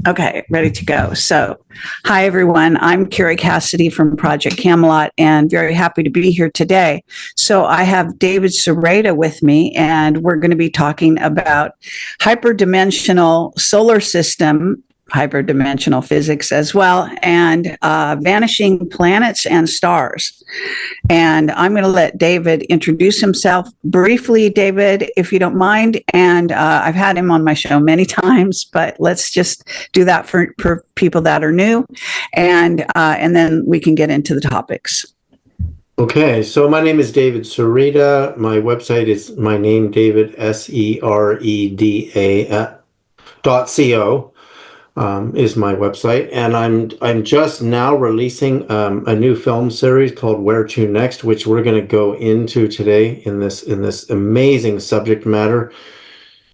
Okay, ready to go. So, hi everyone. I'm Kerry Cassidy from Project Camelot and very happy to be here today. So, I have David Sereda with me, and we're going to be talking about hyperdimensional solar system, hyperdimensional physics as well, and vanishing planets and stars. And I'm going to let David introduce himself briefly, David, if you don't mind. And I've had him on my show many times, but let's just do that for people that are new, and then we can get into the topics. Okay, so my name is David Sereda. My website is my name, David, Sereda .co. Is my website, and I'm just now releasing a new film series called Where to Next, which we're going to go into today in this amazing subject matter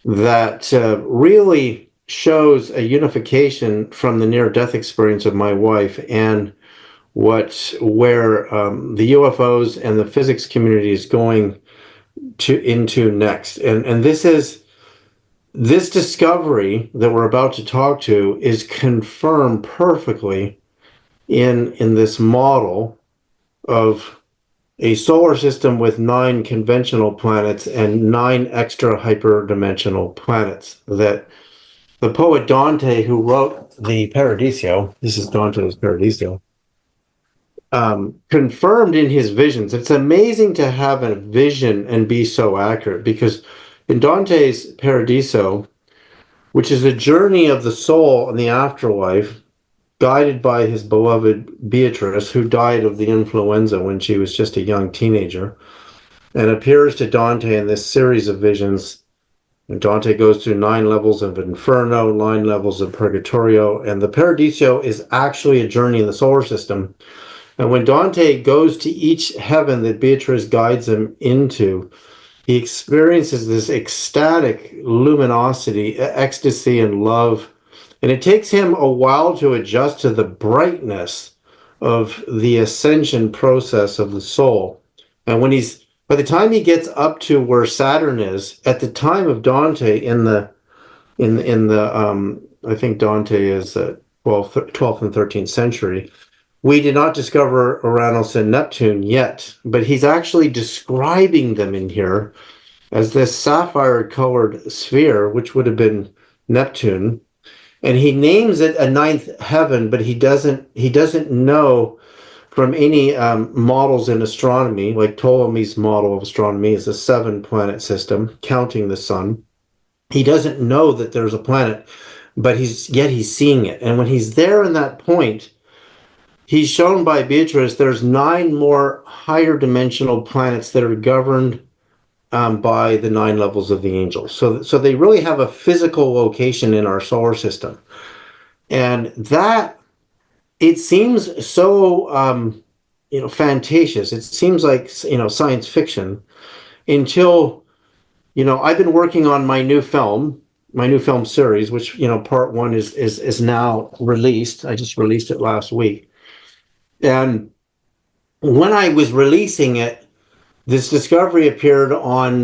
that really shows a unification from the near-death experience of my wife and where the UFOs and the physics community is going into next, and this discovery that we're about to talk to is confirmed perfectly in this model of a solar system with 9 conventional planets and 9 extra hyperdimensional planets that the poet Dante, who wrote the Paradiso, this is Dante's Paradiso, confirmed in his visions. It's amazing to have a vision and be so accurate, because in Dante's Paradiso, which is a journey of the soul in the afterlife, guided by his beloved Beatrice, who died of the influenza when she was just a young teenager, and appears to Dante in this series of visions. And Dante goes through 9 levels of Inferno, 9 levels of Purgatorio, and the Paradiso is actually a journey in the solar system. And when Dante goes to each heaven that Beatrice guides him into, he experiences this ecstatic luminosity, ecstasy, and love. And it takes him a while to adjust to the brightness of the ascension process of the soul. And by the time he gets up to where Saturn is, at the time of Dante I think Dante is 12th and 13th century, we did not discover Uranus and Neptune yet, but he's actually describing them in here as this sapphire-colored sphere, which would have been Neptune, and he names it a 9th heaven, but he doesn't know from any models in astronomy, like Ptolemy's model of astronomy is a 7-planet system, counting the sun. He doesn't know that there's a planet, but he's seeing it, and when he's there in that point, he's shown by Beatrice there's 9 more higher dimensional planets that are governed by the 9 levels of the angels. So they really have a physical location in our solar system. And that, it seems so, fantasious. It seems like, science fiction until, I've been working on my new film series, which, part 1 is now released. I just released it last week. And when I was releasing it, this discovery appeared on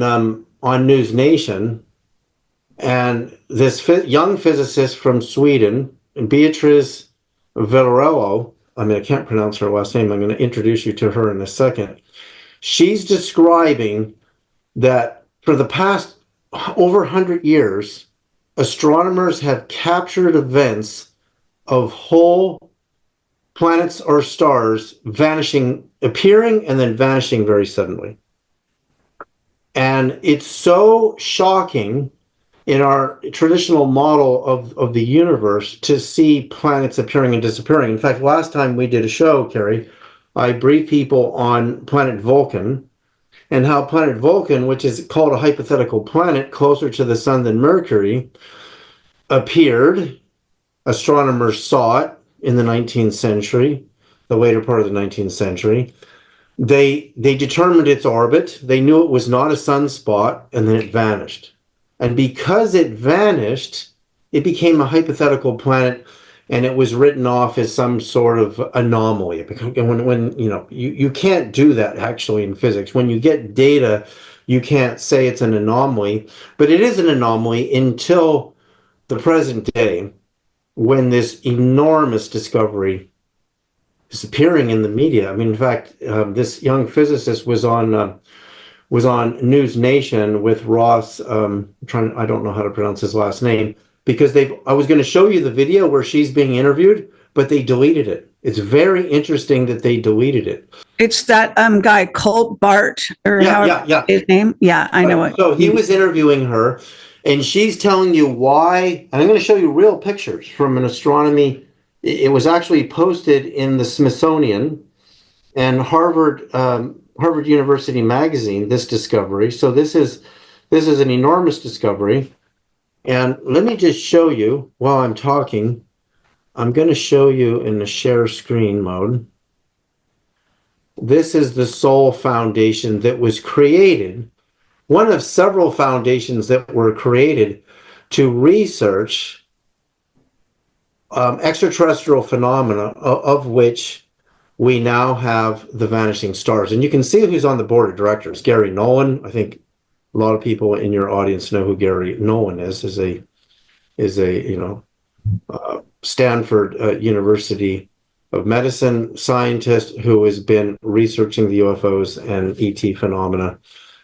News Nation, and this young physicist from Sweden, Beatrice Villarello, I can't pronounce her last name, I'm going to introduce you to her in a second. She's describing that for the past over 100 years, astronomers have captured events of whole planets or stars appearing and then vanishing very suddenly. And it's so shocking in our traditional model of the universe to see planets appearing and disappearing. In fact, last time we did a show, Kerry, I briefed people on planet Vulcan and how planet Vulcan, which is called a hypothetical planet closer to the sun than Mercury, appeared. Astronomers saw it in the 19th century, the later part of the 19th century. They determined its orbit. They knew it was not a sunspot, and then it vanished. And because it vanished, it became a hypothetical planet, and it was written off as some sort of anomaly. When you can't do that actually in physics. When you get data, you can't say it's an anomaly, but it is an anomaly until the present day. when this enormous discovery is appearing in the media. I mean, in fact, this young physicist was on News Nation with Ross. I don't know how to pronounce his last name, because I was going to show you the video where she's being interviewed, but they deleted it. It's very interesting that they deleted it. It's that guy Colt Bart, or Yeah. his name. Yeah, I know it. So he was interviewing her, and she's telling you why. And I'm going to show you real pictures from an astronomy. It was actually posted in the Smithsonian and Harvard University magazine, this discovery. So this is an enormous discovery. And let me just show you while I'm talking. I'm going to show you in the share screen mode. This is the Sol Foundation that was created, one of several foundations that were created to research extraterrestrial phenomena, of which we now have the vanishing stars. And you can see who's on the board of directors. Gary Nolan. I think a lot of people in your audience know who Gary Nolan is a Stanford University of Medicine scientist who has been researching the UFOs and ET phenomena.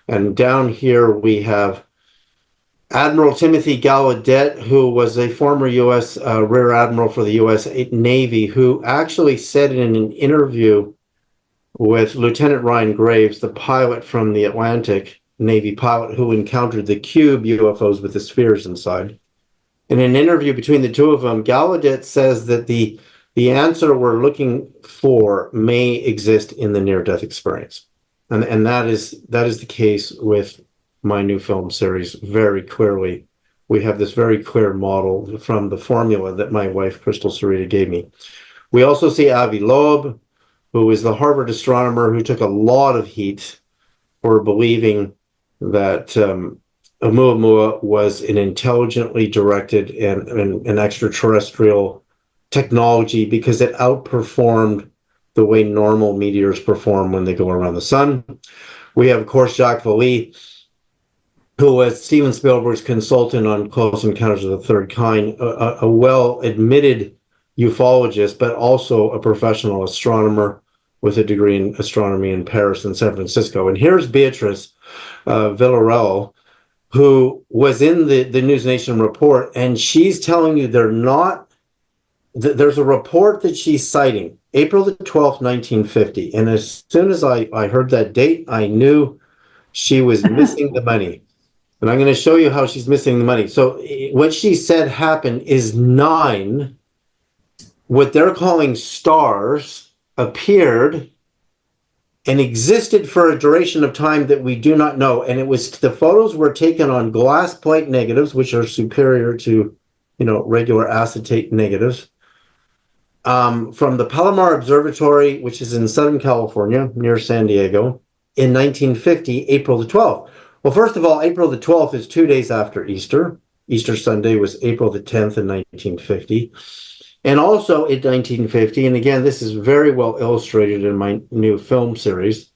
And down here we have Admiral Timothy Gallaudet, who was a former U.S. Rear Admiral for the U.S. Navy, who actually said in an interview with Lieutenant Ryan Graves, the pilot from the Atlantic, Navy pilot who encountered the cube UFOs with the spheres inside. In an interview between the two of them, Gallaudet says that the answer we're looking for may exist in the near-death experience. And that is the case with my new film series. Very clearly, we have this very clear model from the formula that my wife, Crystal Sereda, gave me. We also see Avi Loeb, who is the Harvard astronomer who took a lot of heat for believing that Oumuamua was an intelligently directed and an extraterrestrial technology because it outperformed the way normal meteors perform when they go around the sun. We have, of course, Jacques Vallée, who was Steven Spielberg's consultant on Close Encounters of the Third Kind, a well-admitted ufologist, but also a professional astronomer with a degree in astronomy in Paris and San Francisco. And here's Beatrice Villarreal, who was in the News Nation report, and she's telling you there's a report that she's citing, April the 12th, 1950. And as soon as I heard that date, I knew she was missing the money. And I'm going to show you how she's missing the money. So what she said happened is 9, what they're calling stars, appeared and existed for a duration of time that we do not know. And the photos were taken on glass plate negatives, which are superior to, regular acetate negatives, from the Palomar Observatory, which is in Southern California, near San Diego, in 1950, April the 12th. Well, first of all, April the 12th is 2 days after Easter. Easter Sunday was April the 10th in 1950. And also in 1950, and again, this is very well illustrated in my new film series,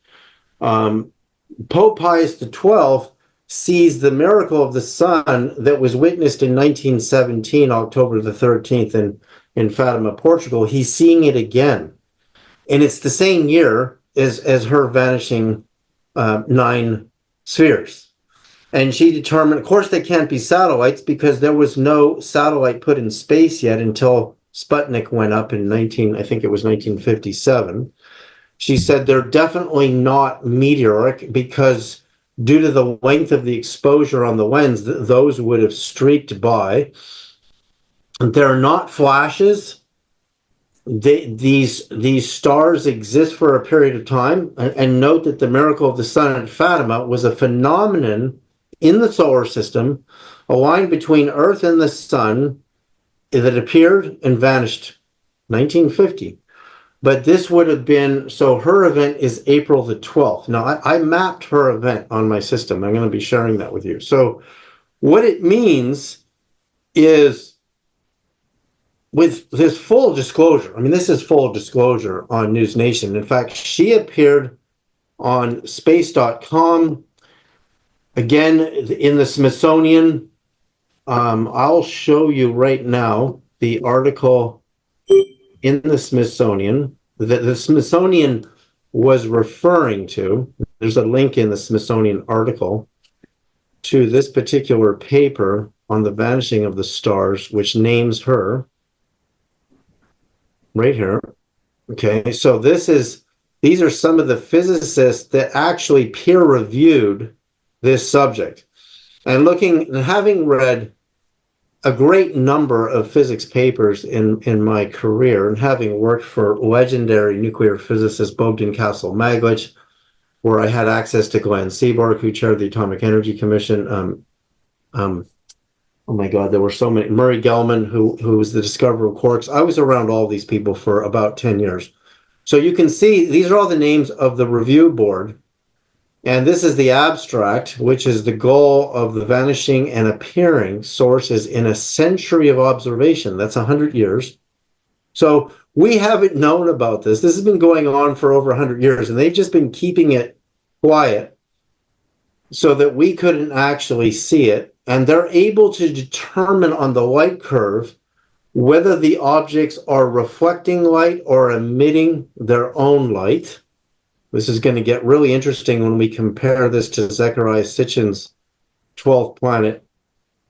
Pope Pius XII sees the miracle of the sun that was witnessed in 1917, October the 13th in Fatima, Portugal. He's seeing it again. And it's the same year as her vanishing 9 spheres. And she determined, of course, they can't be satellites because there was no satellite put in space yet until Sputnik went up in 1957. She said they're definitely not meteoric because due to the length of the exposure on the lens, those would have streaked by. They're not flashes. These stars exist for a period of time. And note that the miracle of the sun at Fatima was a phenomenon in the solar system, a line between Earth and the sun that appeared and vanished, 1950. But this would have been, so her event is April the 12th. Now, I mapped her event on my system. I'm going to be sharing that with you. So what it means is, with this full disclosure, this is full disclosure on News Nation. In fact, she appeared on space.com, again, in the Smithsonian. I'll show you right now. the article in the Smithsonian that the Smithsonian was referring to. There's a link in the Smithsonian article to this particular paper on the vanishing of the stars, which names her right here. Okay, so these are some of the physicists that actually peer reviewed this subject. And having read a great number of physics papers in my career, and having worked for legendary nuclear physicist Bogdan Castle-Maglich, where I had access to Glenn Seaborg, who chaired the Atomic Energy Commission. Oh my God, there were so many. Murray Gell-Mann, who was the discoverer of quarks. I was around all these people for about 10 years. So you can see these are all the names of the review board. And this is the abstract, which is the goal of the vanishing and appearing sources in a century of observation. That's 100 years. So we haven't known about this. This has been going on for over 100 years, and they've just been keeping it quiet so that we couldn't actually see it. And they're able to determine on the light curve whether the objects are reflecting light or emitting their own light. This is going to get really interesting when we compare this to Zecharia Sitchin's 12th planet,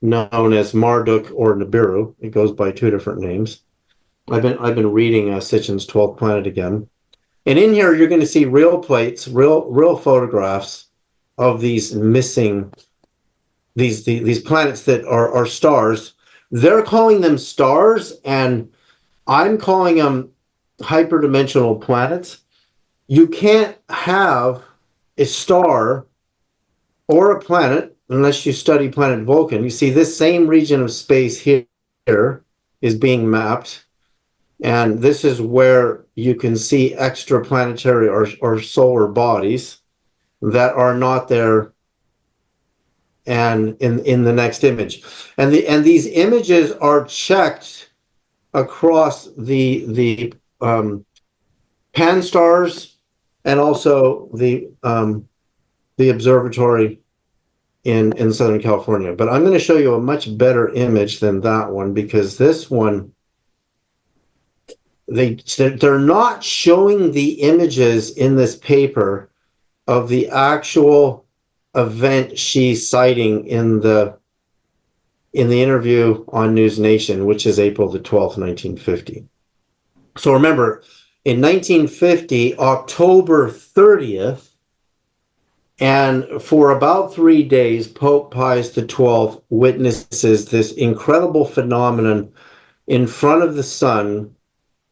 known as Marduk or Nibiru. It goes by two different names. I've been reading Sitchin's 12th planet again. And in here, you're going to see real plates, real photographs of these missing, these planets that are stars. They're calling them stars, and I'm calling them hyperdimensional planets. You can't have a star or a planet unless you study planet Vulcan. You see this same region of space here is being mapped, and this is where you can see extraplanetary or solar bodies that are not there and in the next image. And these images are checked across the pan-stars and also the observatory in Southern California. But I'm going to show you a much better image than that one, because this one, they're not showing the images in this paper of the actual event she's citing in the interview on News Nation, which is April the 12th, 1950. So remember, in 1950, October 30th, and for about 3 days, Pope Pius XII witnesses this incredible phenomenon in front of the sun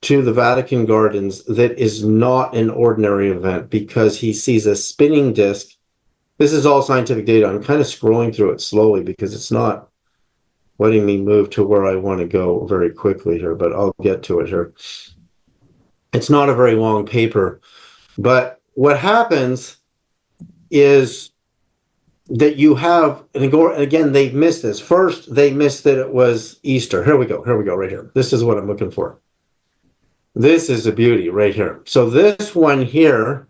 to the Vatican Gardens that is not an ordinary event, because he sees a spinning disk. This is all scientific data. I'm kind of scrolling through it slowly because it's not letting me move to where I want to go very quickly here, but I'll get to it here. It's not a very long paper, but what happens is that you have, and again, they've missed this. First, they missed that it was Easter. Here we go right here. This is what I'm looking for. This is a beauty right here. So this one here,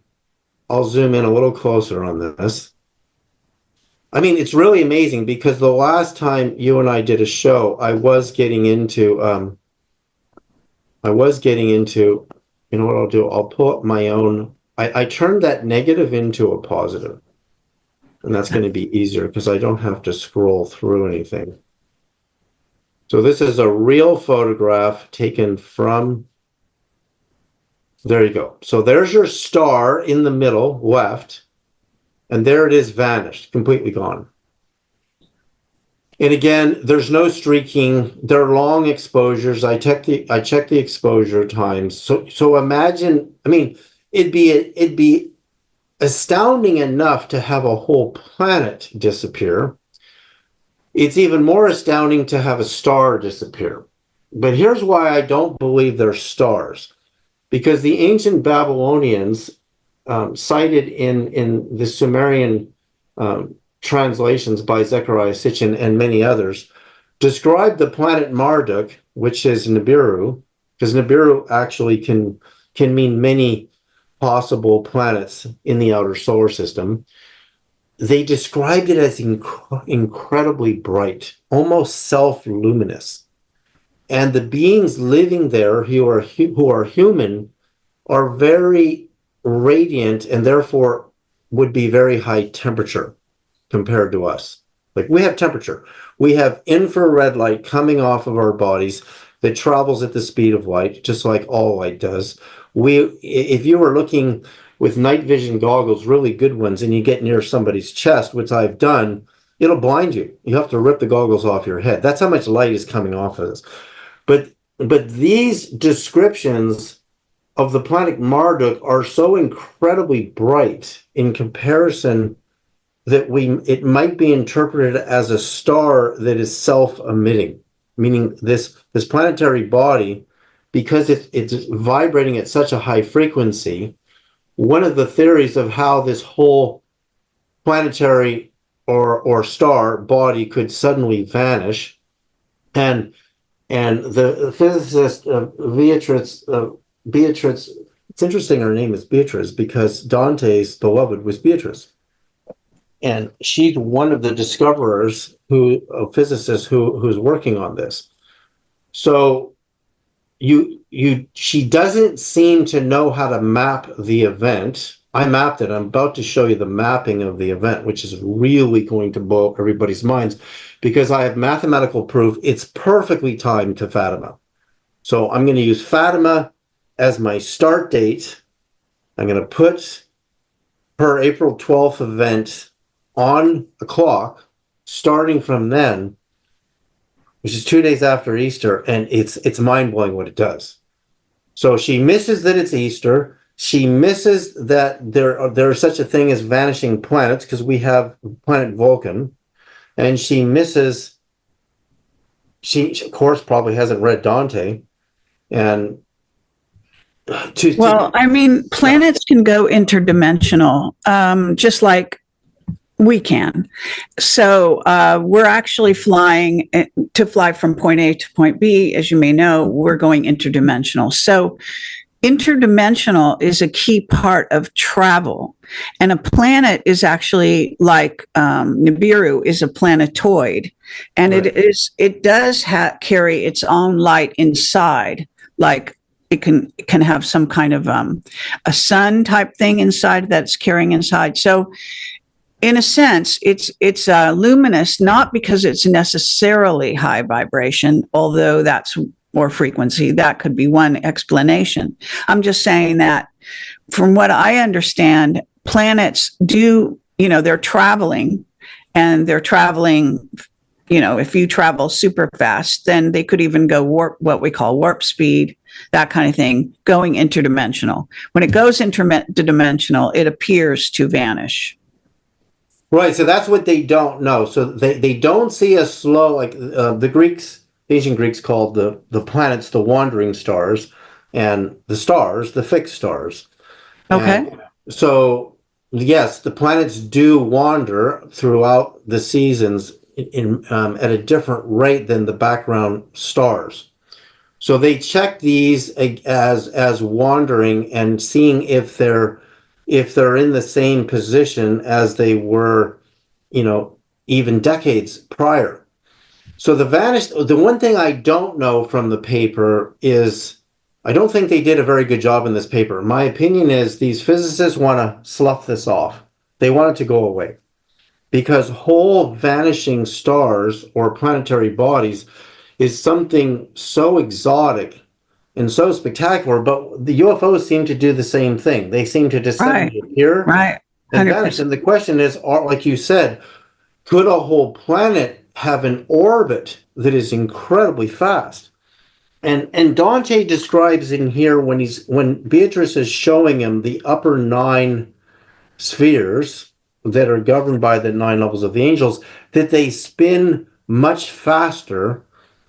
I'll zoom in a little closer on this. I mean, it's really amazing, because the last time you and I did a show, I was getting into, you know what I'll do? I'll pull up my own, I turned that negative into a positive. And that's going to be easier because I don't have to scroll through anything. So this is a real photograph taken from, there you go. So there's your star in the middle, left. And there it is, vanished, completely gone. And again, there's no streaking. They're long exposures. I checked the exposure times. So imagine, I mean, it'd be astounding enough to have a whole planet disappear. It's even more astounding to have a star disappear. But here's why I don't believe they're stars. Because the ancient Babylonians, cited in the Sumerian translations by Zecharia Sitchin and many others, describe the planet Marduk, which is Nibiru, because Nibiru actually can mean many possible planets in the outer solar system. They described it as incredibly bright, almost self-luminous. and the beings living there who are human are very radiant and therefore would be very high temperature compared to us. Like we have temperature. We have infrared light coming off of our bodies that travels at the speed of light, just like all light does. If you were looking with night vision goggles, really good ones, and you get near somebody's chest, which I've done, it'll blind you. You have to rip the goggles off your head. That's how much light is coming off of this. But these descriptions of the planet Marduk are so incredibly bright in comparison that it might be interpreted as a star that is self-emitting, meaning this planetary body, because it's vibrating at such a high frequency. One of the theories of how this whole planetary or star body could suddenly vanish, and the physicist Beatrice, it's interesting her name is Beatrice because Dante's beloved was Beatrice. And she's one of the discoverers a physicist who's working on this. So she doesn't seem to know how to map the event. I mapped it. I'm about to show you the mapping of the event, which is really going to blow everybody's minds because I have mathematical proof it's perfectly timed to Fatima. So I'm going to use Fatima as my start date. I'm going to put her April 12th event on a clock starting from then, which is 2 days after Easter, and it's mind-blowing what it does. So she misses that it's Easter. She misses that there is such a thing as vanishing planets because we have planet Vulcan, and she of course probably hasn't read Dante, and I mean, planets can go interdimensional, just like we can. So we're actually flying to fly from point A to point B. As you may know, we're going interdimensional. So interdimensional is a key part of travel. And a planet is actually like Nibiru is a planetoid. And right. it does carry its own light inside, like it can have some kind of a sun type thing inside that's carrying inside. So in a sense, it's luminous, not because it's necessarily high vibration, although that's more frequency. That could be one explanation. I'm just saying that from what I understand, planets do, they're traveling, if you travel super fast, then they could even go what we call warp speed, that kind of thing, going interdimensional. When it goes interdimensional, it appears to vanish. Right, so that's what they don't know. So they don't see a slow, like the ancient Greeks called the planets the wandering stars, and the stars the fixed stars. Okay. And so yes, the planets do wander throughout the seasons at a different rate than the background stars. So they check these as wandering and seeing if they're in the same position as they were, even decades prior. So the one thing I don't know from the paper is, I don't think they did a very good job in this paper. My opinion is these physicists want to slough this off. They want it to go away because whole vanishing stars or planetary bodies is something so exotic and so spectacular, but the UFOs seem to do the same thing. They seem to just suddenly appear and vanish. And the question is, like you said, could a whole planet have an orbit that is incredibly fast? And Dante describes in here when Beatrice is showing him the upper 9 spheres that are governed by the 9 levels of the angels, that they spin much faster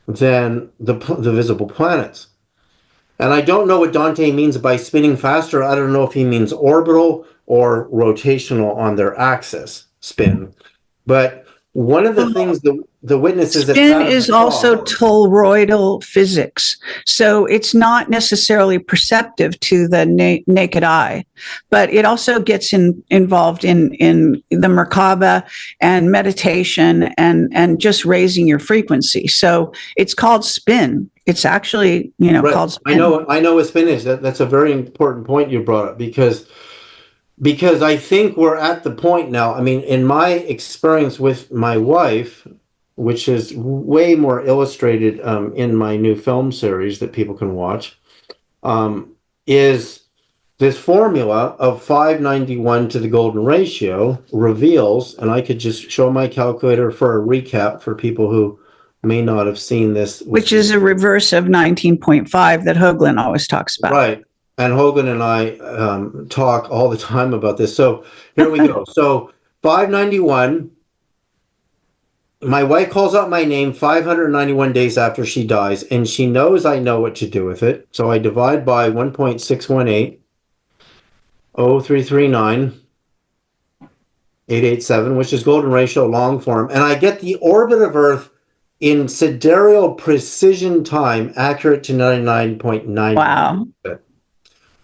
than the visible planets. And I don't know what Dante means by spinning faster. I don't know if he means orbital or rotational on their axis spin. But One of the things the witnesses at Spin Fatima is saw, also toroidal physics. So it's not necessarily perceptive to the naked eye, but it also gets involved in the Merkaba and meditation and just raising your frequency. So it's called spin. It's actually, right? called spin. I know what spin is. That's a very important point you brought up because I think we're at the point now. I mean, in my experience with my wife, which is way more illustrated in my new film series that people can watch, is this formula of 591 to the golden ratio reveals, and I could just show my calculator for a recap for people who may not have seen this. Which is a reverse of 19.5 that Hoagland always talks about. Right. And Hogan and I talk all the time about this. So here we go. So 591, my wife calls out my name 591 days after she dies, and she knows I know what to do with it. So I divide by 1.618, 0339, 887, which is golden ratio long form. And I get the orbit of Earth in sidereal precision time, accurate to 99.9. Wow.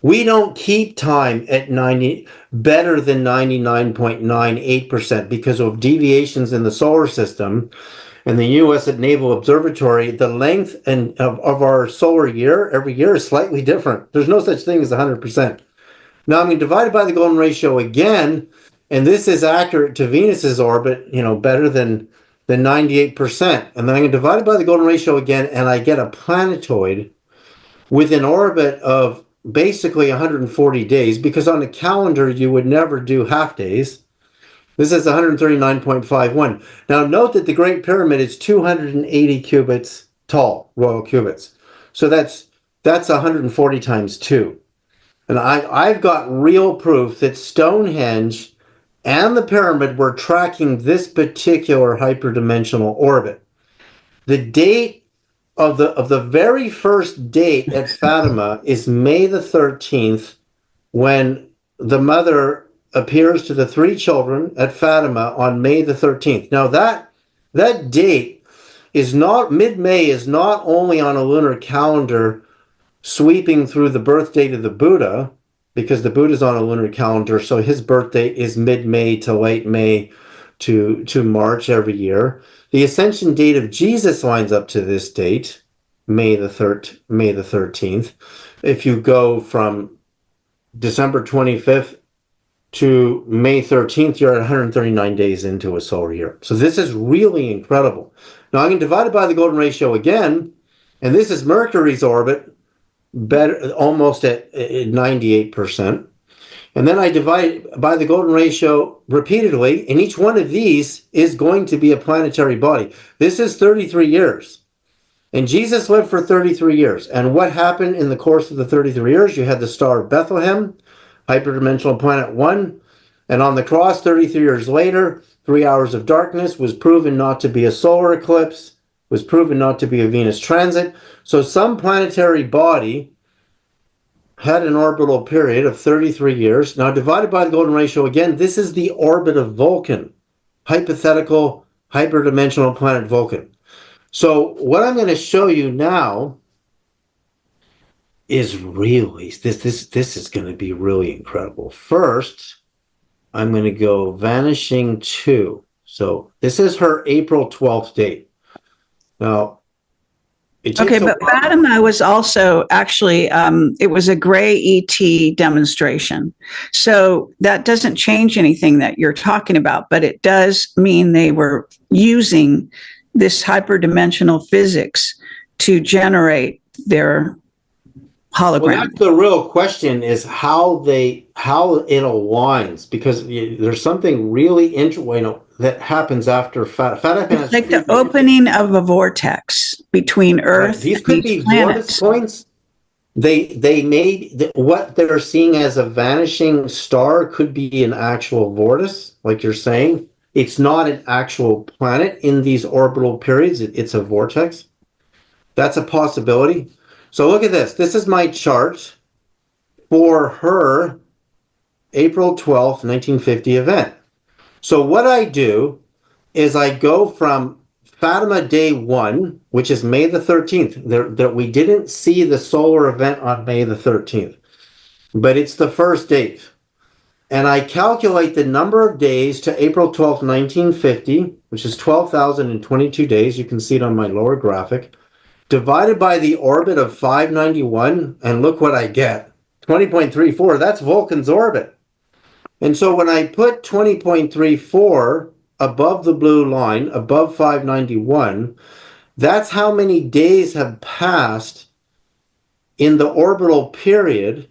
We don't keep time at 90 better than 99.98% because of deviations in the solar system. And the U.S. Naval Observatory, the length of our solar year every year is slightly different. There's no such thing as 100%. Now I'm going to divide it by the golden ratio again, and this is accurate to Venus's orbit, better than 98%. And then I'm going to divide it by the golden ratio again, and I get a planetoid with an orbit of basically 140 days, because on a calendar you would never do half days. This is 139.51. Now note that the Great Pyramid is 280 cubits tall, royal cubits. So that's 140 times 2. And I've got real proof that Stonehenge and the pyramid were tracking this particular hyperdimensional orbit. The date of the very first date at Fatima is May the 13th, when the mother appears to the 3 children at Fatima on May the 13th. Now that date is not, mid-May is not only on a lunar calendar sweeping through the birth date of the Buddha, because the Buddha's on a lunar calendar, so his birthday is mid-May to late May to March every year. The ascension date of Jesus lines up to this date, May the 13th. If you go from December 25th to May 13th, you're at 139 days into a solar year. So this is really incredible. Now I'm going to divide it by the golden ratio again, and this is Mercury's orbit, better almost at 98%. And then I divide by the golden ratio repeatedly, and each one of these is going to be a planetary body. This is 33 years. And Jesus lived for 33 years. And what happened in the course of the 33 years? You had the Star of Bethlehem, hyperdimensional planet 1. And on the cross, 33 years later, 3 hours of darkness was proven not to be a solar eclipse, was proven not to be a Venus transit. So some planetary body had an orbital period of 33 years. Now divided by the golden ratio again, this is the orbit of Vulcan, hypothetical hyperdimensional planet Vulcan. So what I'm going to show you now is really, this is going to be really incredible. First, I'm going to go vanishing 2. So this is her April 12th date. Now, Okay, but Fatima was also actually, it was a gray ET demonstration. So that doesn't change anything that you're talking about, but it does mean they were using this hyperdimensional physics to generate their hologram. Well, that's the real question, is how it aligns, because there's something really interesting that happens after Fatima. It's like the opening of a vortex between Earth. These could be vortex points. They made what they're seeing as a vanishing star could be an actual vortex, like you're saying. It's not an actual planet in these orbital periods. It's a vortex. That's a possibility. So look at this. This is my chart for her April 12th, 1950 event. So what I do is I go from Fatima day 1, which is May the 13th. That we didn't see the solar event on May the 13th, but it's the first date. And I calculate the number of days to April 12th, 1950, which is 12,022 days. You can see it on my lower graphic, divided by the orbit of 591, and look what I get. 20.34, that's Vulcan's orbit. And so when I put 20.34 above the blue line, above 591, that's how many days have passed in the orbital period.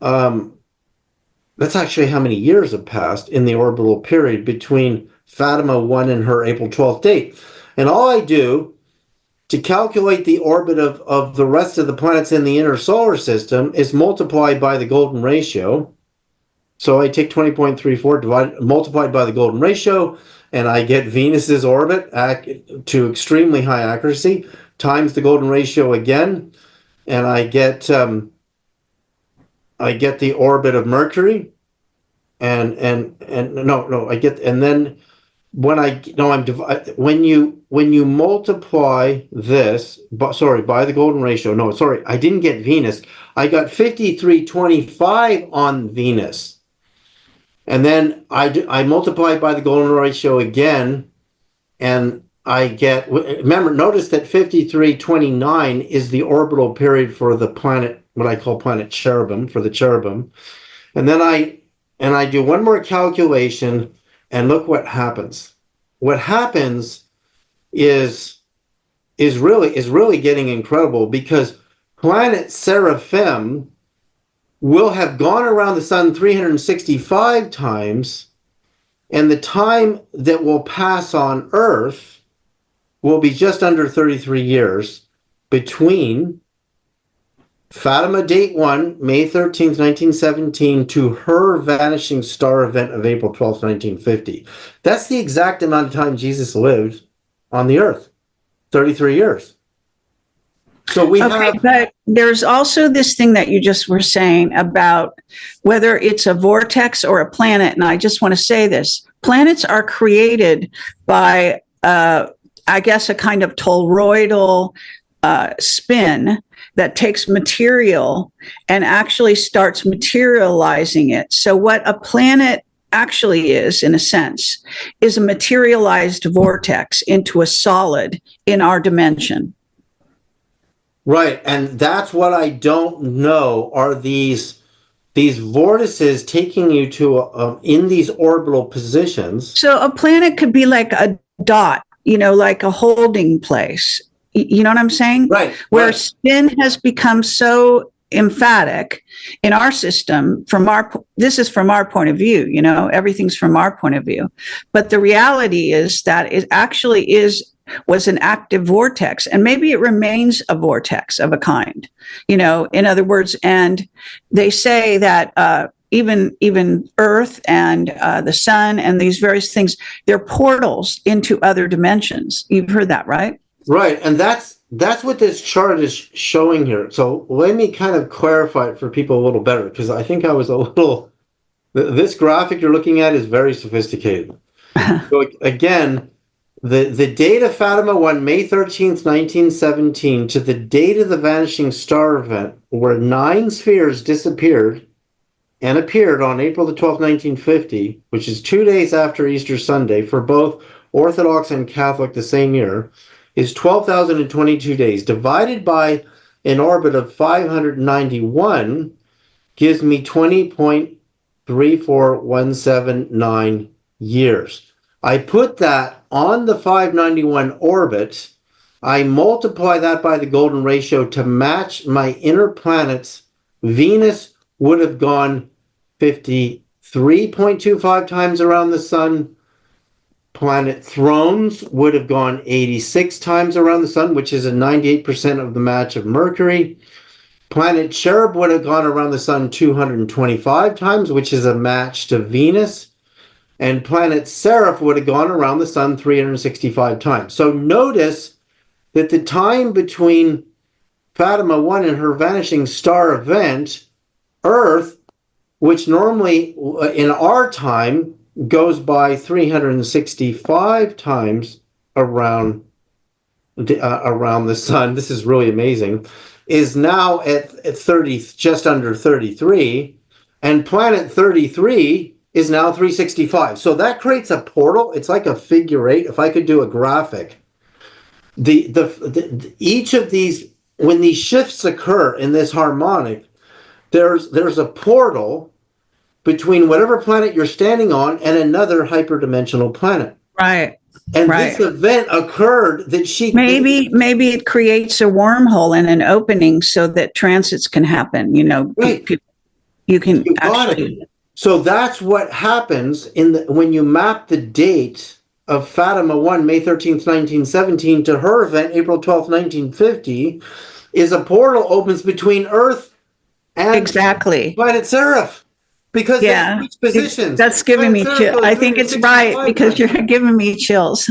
That's actually how many years have passed in the orbital period between Fatima 1 and her April 12th date. And all I do to calculate the orbit of the rest of the planets in the inner solar system is multiply by the golden ratio. So I take 20.34 multiplied by the golden ratio, and I get Venus's orbit to extremely high accuracy, times the golden ratio again, and I get the orbit of Mercury, and then when you multiply this, by the golden ratio, I didn't get Venus. I got 5325 on Venus. And then I multiply by the golden ratio again, and I get, remember, notice that 5329 is the orbital period for the planet, what I call planet cherubim, for the cherubim. And then I do one more calculation, and look what happens. What happens is really getting incredible, because planet Seraphim will have gone around the sun 365 times, and the time that will pass on Earth will be just under 33 years between Fatima date 1, May 13th, 1917, to her vanishing star event of April 12th, 1950. That's the exact amount of time Jesus lived on the earth, 33 years. So but there's also this thing that you just were saying about whether it's a vortex or a planet. And I just want to say this. Planets are created by, I guess, a kind of toroidal spin that takes material and actually starts materializing it. So what a planet actually is, in a sense, is a materialized vortex into a solid in our dimension. Right, and that's what I don't know, are these vortices taking you to in these orbital positions. So a planet could be like a dot, like a holding place. You know what I'm saying? Right. Where spin has become so emphatic in our system. This is from our point of view. Everything's from our point of view. But the reality is that it actually was an active vortex, and maybe it remains a vortex of a kind. In other words, and they say that even Earth and the sun and these various things, they're portals into other dimensions. You've heard that, right? Right, and that's what this chart is showing here. So let me kind of clarify it for people a little better, because I think I was a little. This graphic you're looking at is very sophisticated. So again, the date of Fatima 1, May 13th, 1917, to the date of the vanishing star event, where 9 spheres disappeared and appeared on April the 12th, 1950, which is 2 days after Easter Sunday for both Orthodox and Catholic the same year, is 12,022 days. Divided by an orbit of 591 gives me 20.34179 years. I put that on the 591 orbit. I multiply that by the golden ratio to match my inner planets. Venus would have gone 53.25 times around the sun. Planet Thrones would have gone 86 times around the sun, which is a 98% of the match of Mercury. Planet Cherub would have gone around the sun 225 times, which is a match to Venus. And planet Seraph would have gone around the sun 365 times. So notice that the time between Fatima 1 and her vanishing star event, Earth, which normally in our time goes by 365 times around around the sun. This is really amazing. Is now at 30, just under 33, and planet 33 is now 365. So that creates a portal. It's like a figure eight. If I could do a graphic, each of these, when these shifts occur in this harmonic, there's a portal between whatever planet you're standing on and another hyperdimensional planet. Right. And right. this event occurred that she maybe it creates a wormhole and an opening so that transits can happen. You know, right. You can You actually. So that's what happens when you map the date of Fatima 1, May 13th, 1917, to her event, April 12th, 1950, is a portal opens between Earth and exactly planet Seraph. Because they switch positions. That's giving me chills. I think it's right because you're giving me chills.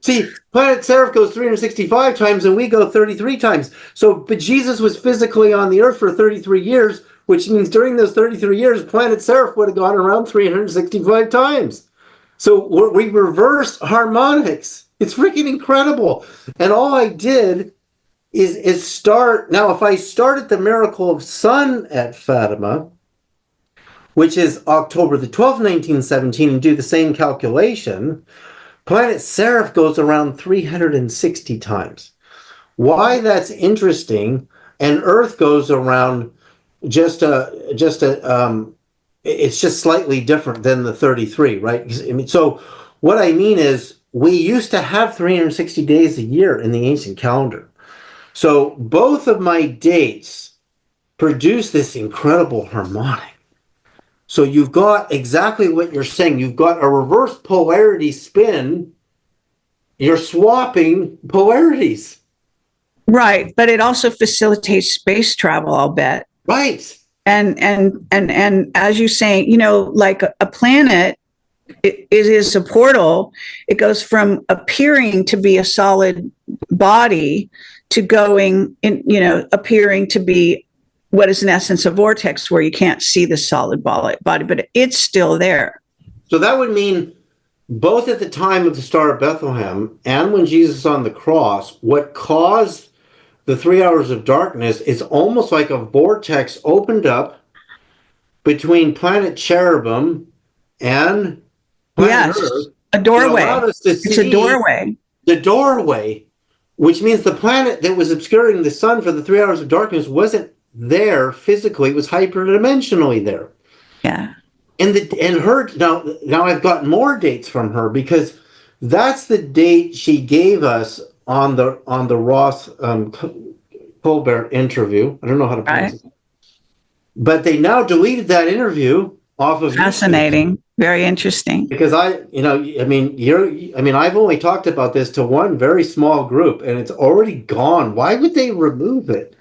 See, planet Seraph goes 365 times and we go 33 times. So, but Jesus was physically on the earth for 33 years, which means during those 33 years, planet Seraph would have gone around 365 times. So we reversed harmonics. It's freaking incredible. And all I did is start. Now, if I start at the miracle of sun at Fatima, which is October the 12th, 1917, and do the same calculation, planet Seraph goes around 360 times. Why that's interesting, and Earth goes around it's just slightly different than the 33, right? I mean, so what I mean is we used to have 360 days a year in the ancient calendar. So both of my dates produce this incredible harmonic. So you've got exactly what you're saying. You've got a reverse polarity spin. You're swapping polarities. Right. But it also facilitates space travel, I'll bet. Right. And as you say, you know, like a planet, it is a portal. It goes from appearing to be a solid body to going in, you know, appearing to be what is in essence a vortex where you can't see the solid body, but it's still there. So that would mean both at the time of the Star of Bethlehem and when Jesus is on the cross, what caused the 3 hours of darkness is almost like a vortex opened up between planet Cherubim and planet Earth. A doorway. It's a doorway. The doorway, which means the planet that was obscuring the sun for the 3 hours of darkness wasn't there physically, it was hyperdimensionally there. Yeah. And her now I've got more dates from her because that's the date she gave us on the Ross Colbert interview. I don't know how to pronounce it. But they now deleted that interview off of Fascinating. YouTube. Very interesting. Because I've only talked about this to one very small group and it's already gone. Why would they remove it?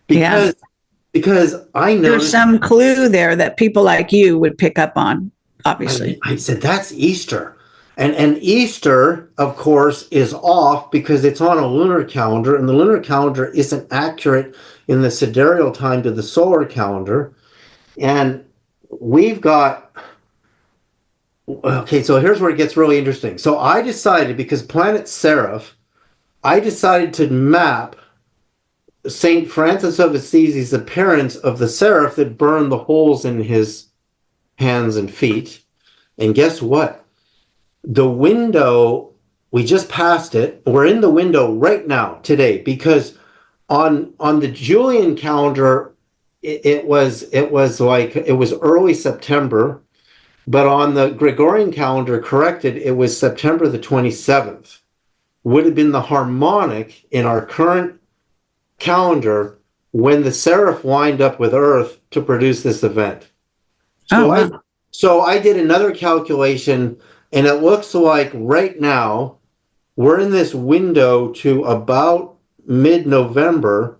Because I know there's some clue there that people like you would pick up on, obviously. I said, that's Easter. And Easter, of course, is off because it's on a lunar calendar, and the lunar calendar isn't accurate in the sidereal time to the solar calendar. And we've got... Okay, so here's where it gets really interesting. So I decided, because planet Seraph, I decided to map St. Francis of Assisi's appearance of the seraph that burned the holes in his hands and feet. And guess what? The window, we just passed it. We're in the window right now, today, because on the Julian calendar, it was early September, but on the Gregorian calendar, corrected, it was September the 27th. Would have been the harmonic in our current calendar when the seraph wind up with Earth to produce this event. So I did another calculation, and it looks like right now we're in this window to about mid-November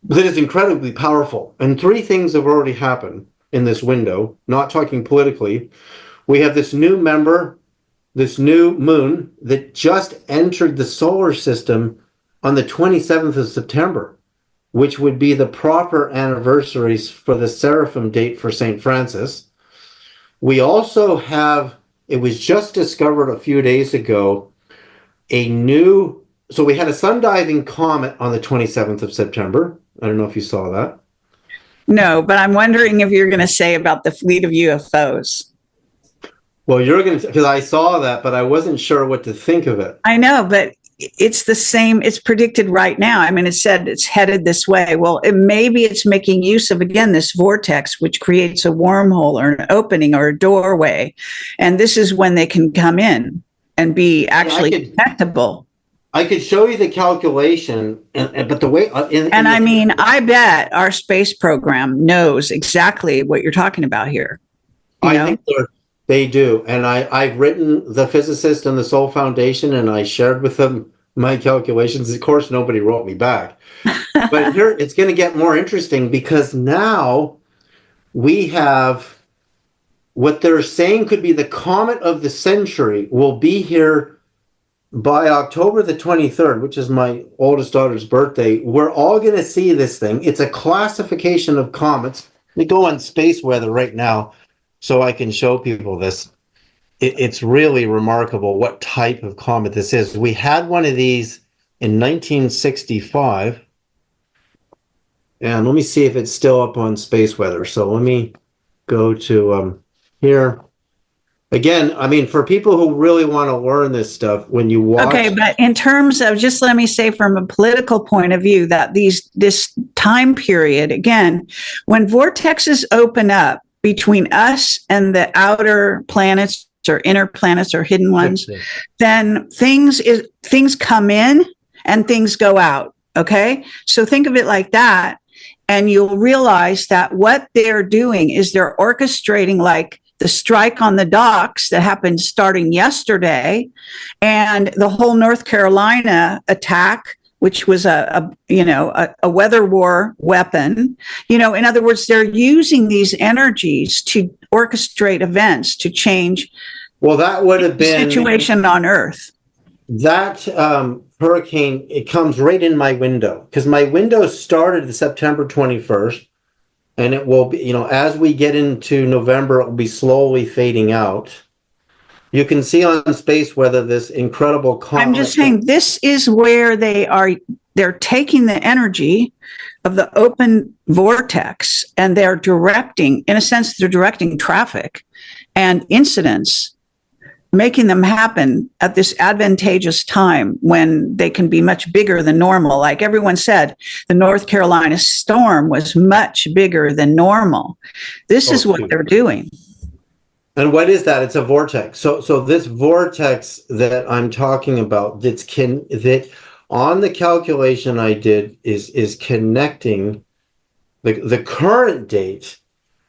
that is incredibly powerful. And three things have already happened in this window, not talking politically. We have this new member, this new moon that just entered the solar system on the 27th of September, which would be the proper anniversaries for the Seraphim date for St. Francis. We also have, it was just discovered a few days ago, so we had a sun-diving comet on the 27th of September. I don't know if you saw that. No, but I'm wondering if you're going to say about the fleet of UFOs. Well, you're going to, because I saw that, but I wasn't sure what to think of it. I know, but it's the same. It's predicted right now. I mean, it said it's headed this way. Well, maybe it's making use of, again, this vortex, which creates a wormhole or an opening or a doorway. And this is when they can come in and be actually detectable. I could show you the calculation, but the way... I bet our space program knows exactly what you're talking about here. I think they do. And I've written the physicist and the Soul Foundation, and I shared with them my calculations. Of course, nobody wrote me back. But here, it's going to get more interesting, because now we have what they're saying could be the comet of the century will be here by October the 23rd, which is my oldest daughter's birthday. We're all going to see this thing. It's a classification of comets. Let me go on space weather right now so I can show people this. It's really remarkable what type of comet this is. We had one of these in 1965. And let me see if it's still up on space weather. So let me go to here. Again, I mean, for people who really want to learn this stuff, when you watch... Okay, but in terms of, just let me say from a political point of view, that this time period, again, when vortexes open up between us and the outer planets or inner planets or hidden ones, then things come in and things go out, okay? So think of it like that, and you'll realize that what they're doing is they're orchestrating, like the strike on the docks that happened starting yesterday, and the whole North Carolina attack, which was a weather war weapon. In other words, they're using these energies to orchestrate events to change. Well, that would have been the situation on Earth. That hurricane, it comes right in my window, because my window started September 21st. And it will be, as we get into November, it will be slowly fading out. You can see on space weather this incredible comet. I'm just saying, this is where they're taking the energy of the open vortex, and they're directing traffic and incidents, making them happen at this advantageous time when they can be much bigger than normal. Like everyone said, the North Carolina storm was much bigger than normal. This is what they're doing. And what is that? It's a vortex. So this vortex that I'm talking about, that on the calculation I did is connecting the current date.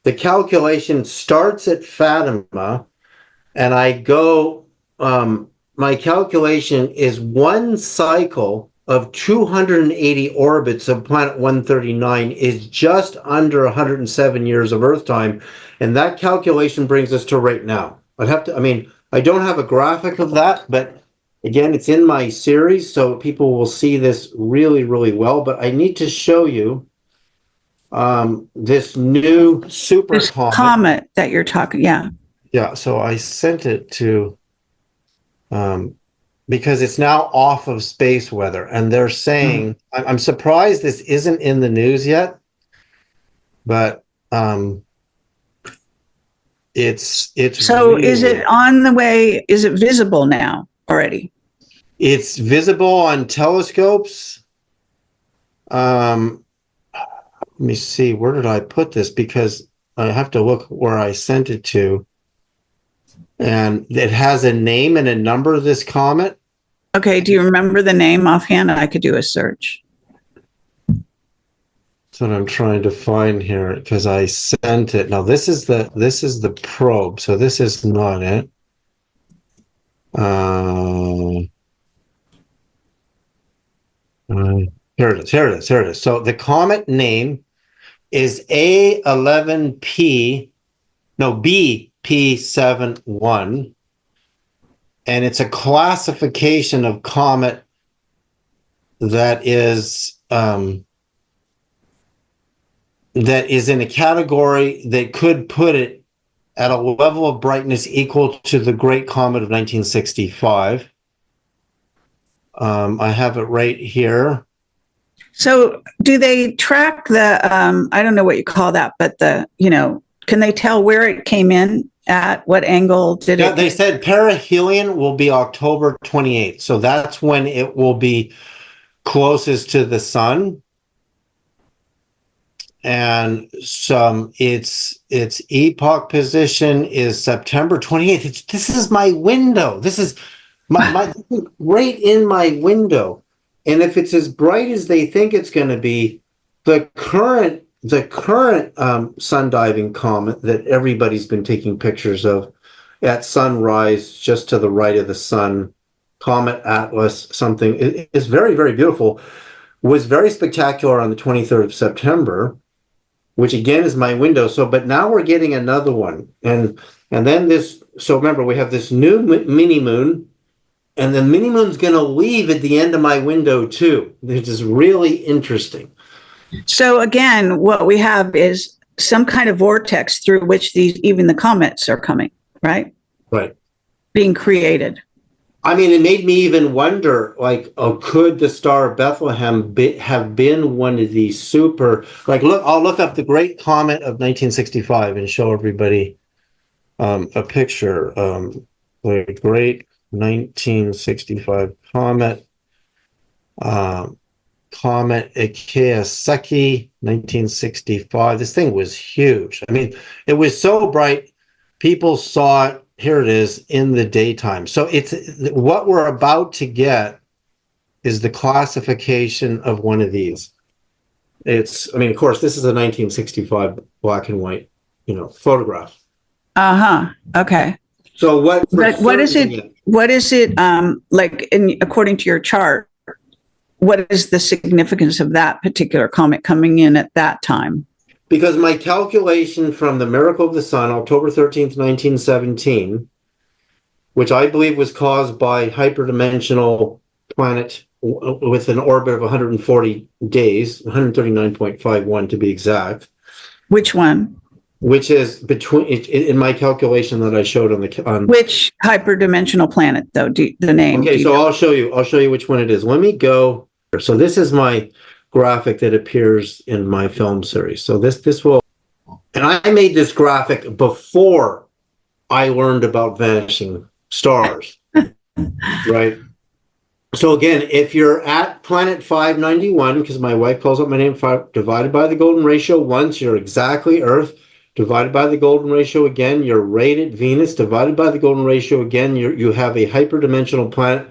The calculation starts at Fatima, and I go, my calculation is one cycle of 280 orbits of planet 139 is just under 107 years of Earth time. And that calculation brings us to right now. I don't have a graphic of that, but again, it's in my series, so people will see this really, really well. But I need to show you this new super comet that you're talking, yeah. Yeah, so I sent it to, because it's now off of space weather, and they're saying, I'm surprised this isn't in the news yet, but it's so really, is it on the way? Is it visible now already? It's visible on telescopes. Let me see, where did I put this? Because I have to look where I sent it to. And it has a name and a number, this comet. Okay, do you remember the name offhand? I could do a search. That's what I'm trying to find here, because I sent it. Now this is the probe, so this is not it. Here it is. So the comet name is BP71, and it's a classification of comet that is in a category that could put it at a level of brightness equal to the Great Comet of 1965. I have it right here. So do they track the, I don't know what you call that, but can they tell where it came in at? What angle did Yeah, it? they said perihelion will be October 28th. So that's when it will be closest to the sun. And its epoch position is September 28th. This is my window. This is my right in my window. And if it's as bright as they think it's going to be, the current sun diving comet that everybody's been taking pictures of at sunrise, just to the right of the sun, Comet Atlas, something is very, very beautiful. Was very spectacular on the 23rd of September, which again is my window. So, but now we're getting another one, and then this. So remember, we have this new mini moon. And the mini moon's going to leave at the end of my window too, which is really interesting. So again, what we have is some kind of vortex through which even the comets are coming, right? Right. Being created. I mean, it made me even wonder, like, could the Star of Bethlehem have been one of these super, like, look, I'll look up the Great Comet of 1965 and show everybody a picture. The Great 1965 comet, comet Ikea-Seki, 1965. This thing was huge. I mean, it was so bright, people saw it. Here it is in the daytime. So it's what we're about to get is the classification of one of these. I mean, of course, this is a 1965 black and white, photograph. Okay. So what is it? What is it like? According to your chart, what is the significance of that particular comet coming in at that time? Because my calculation from the Miracle of the Sun, October 13th, 1917, which I believe was caused by hyperdimensional planet with an orbit of 140 days, 139.51 to be exact. Which one? Which is in my calculation that I showed on which hyperdimensional planet, though? The name? Okay, so I'll show you which one it is. Let me go. So this is my graphic that appears in my film series. So this will, and I made this graphic before I learned about vanishing stars, right? So again, if you're at planet 591, because my wife calls up my name, 5 divided by the golden ratio once, you're exactly Earth. Divided by the golden ratio again, you're right at Venus. Divided by the golden ratio again, you have a hyperdimensional planet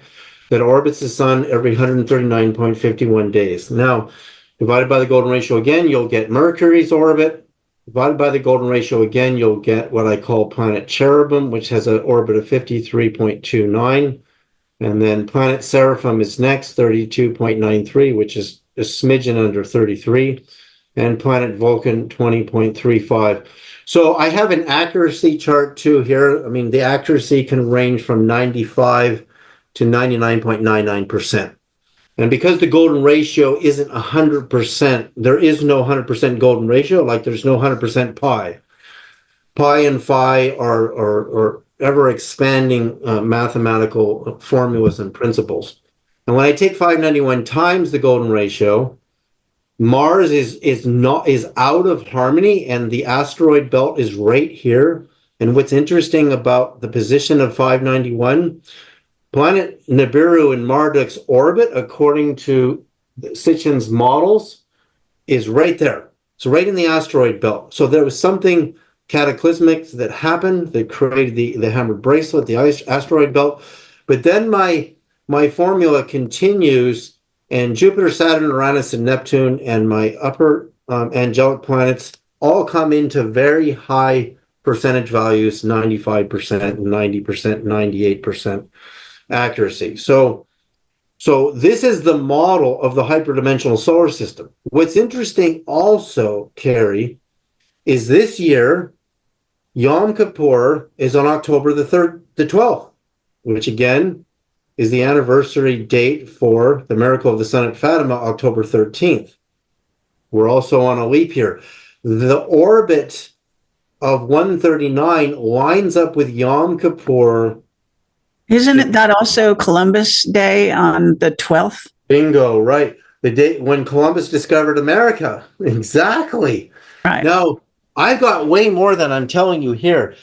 that orbits the sun every 139.51 days. Now, divided by the golden ratio again, you'll get Mercury's orbit. Divided by the golden ratio again, you'll get what I call planet Cherubim, which has an orbit of 53.29. And then planet Seraphim is next, 32.93, which is a smidgen under 33. And planet Vulcan, 20.35. So I have an accuracy chart too here. I mean, the accuracy can range from 95 to 99.99%. And because the golden ratio isn't 100%, there is no 100% golden ratio, like there's no 100% pi. Pi and phi are ever expanding mathematical formulas and principles. And when I take 591 times the golden ratio, Mars is out of harmony, and the asteroid belt is right here. And what's interesting about the position of 591, planet Nibiru in Marduk's orbit, according to Sitchin's models, is right there. It's right in the asteroid belt. So there was something cataclysmic that happened that created the hammer bracelet, the asteroid belt. But then my formula continues. And Jupiter, Saturn, Uranus, and Neptune, and my upper angelic planets all come into very high percentage values, 95%, 90%, 98% accuracy. So this is the model of the hyperdimensional solar system. What's interesting also, Kerry, is this year, Yom Kippur is on October the 12th, which again, is the anniversary date for the Miracle of the Sun at Fatima, October 13th. We're also on a leap year. The orbit of 139 lines up with Yom Kippur. Isn't it that also Columbus Day on the 12th? Bingo, right. The day when Columbus discovered America. Exactly. Right. Now, I've got way more than I'm telling you here.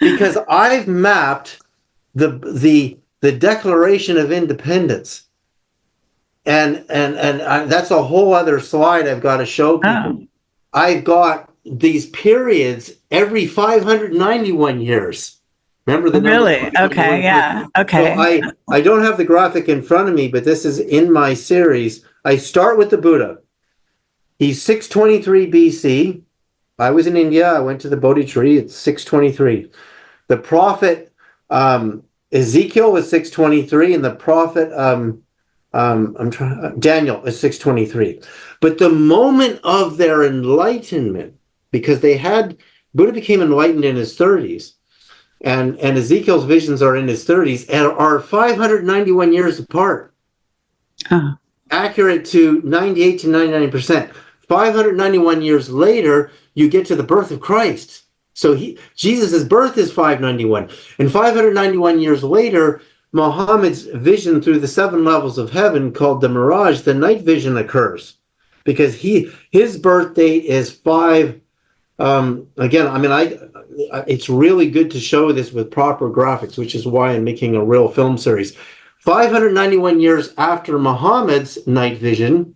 Because I've mapped the Declaration of Independence. And that's a whole other slide I've got to show people. Oh, I've got these periods every 591 years. Remember the number really? 591 Okay. years? Yeah. So Okay. I don't have the graphic in front of me, but this is in my series. I start with the Buddha. He's 623 BC. I was in India. I went to the Bodhi tree. It's 623. The prophet Ezekiel was 623, and the prophet Daniel is 623. But the moment of their enlightenment, because Buddha became enlightened in his 30s, and Ezekiel's visions are in his 30s and are 591 years apart. Oh. Accurate to 98 to 99%. 591 years later, you get to the birth of Christ. So Jesus' birth is 591. And 591 years later, Muhammad's vision through the 7 levels of heaven, called the Mirage, the night vision, occurs. Because his birth date is 5. It's really good to show this with proper graphics, which is why I'm making a real film series. 591 years after Muhammad's night vision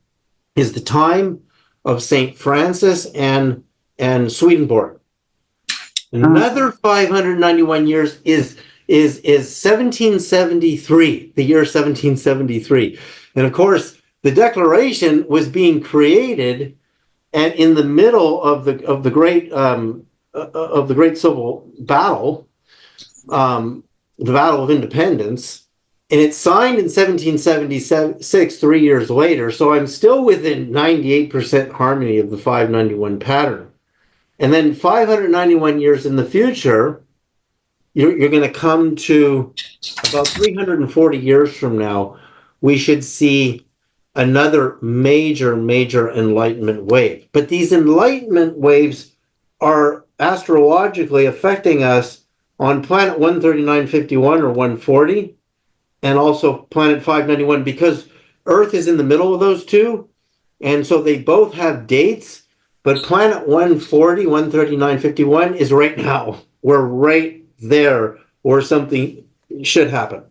is the time of Saint Francis and Swedenborg. Another 591 years is 1773, the year 1773. And of course, the Declaration was being created and in the middle of the great civil battle, the Battle of Independence, and it's signed in 1776, 3 years later. So I'm still within 98% harmony of the 591 pattern. And then 591 years in the future, you're going to come to about 340 years from now, we should see another major enlightenment wave. But these enlightenment waves are astrologically affecting us on planet 139.51 or 140, and also planet 591, because Earth is in the middle of those two. And so they both have dates, but planet 140, 139.51 is right now. We're right there where something should happen.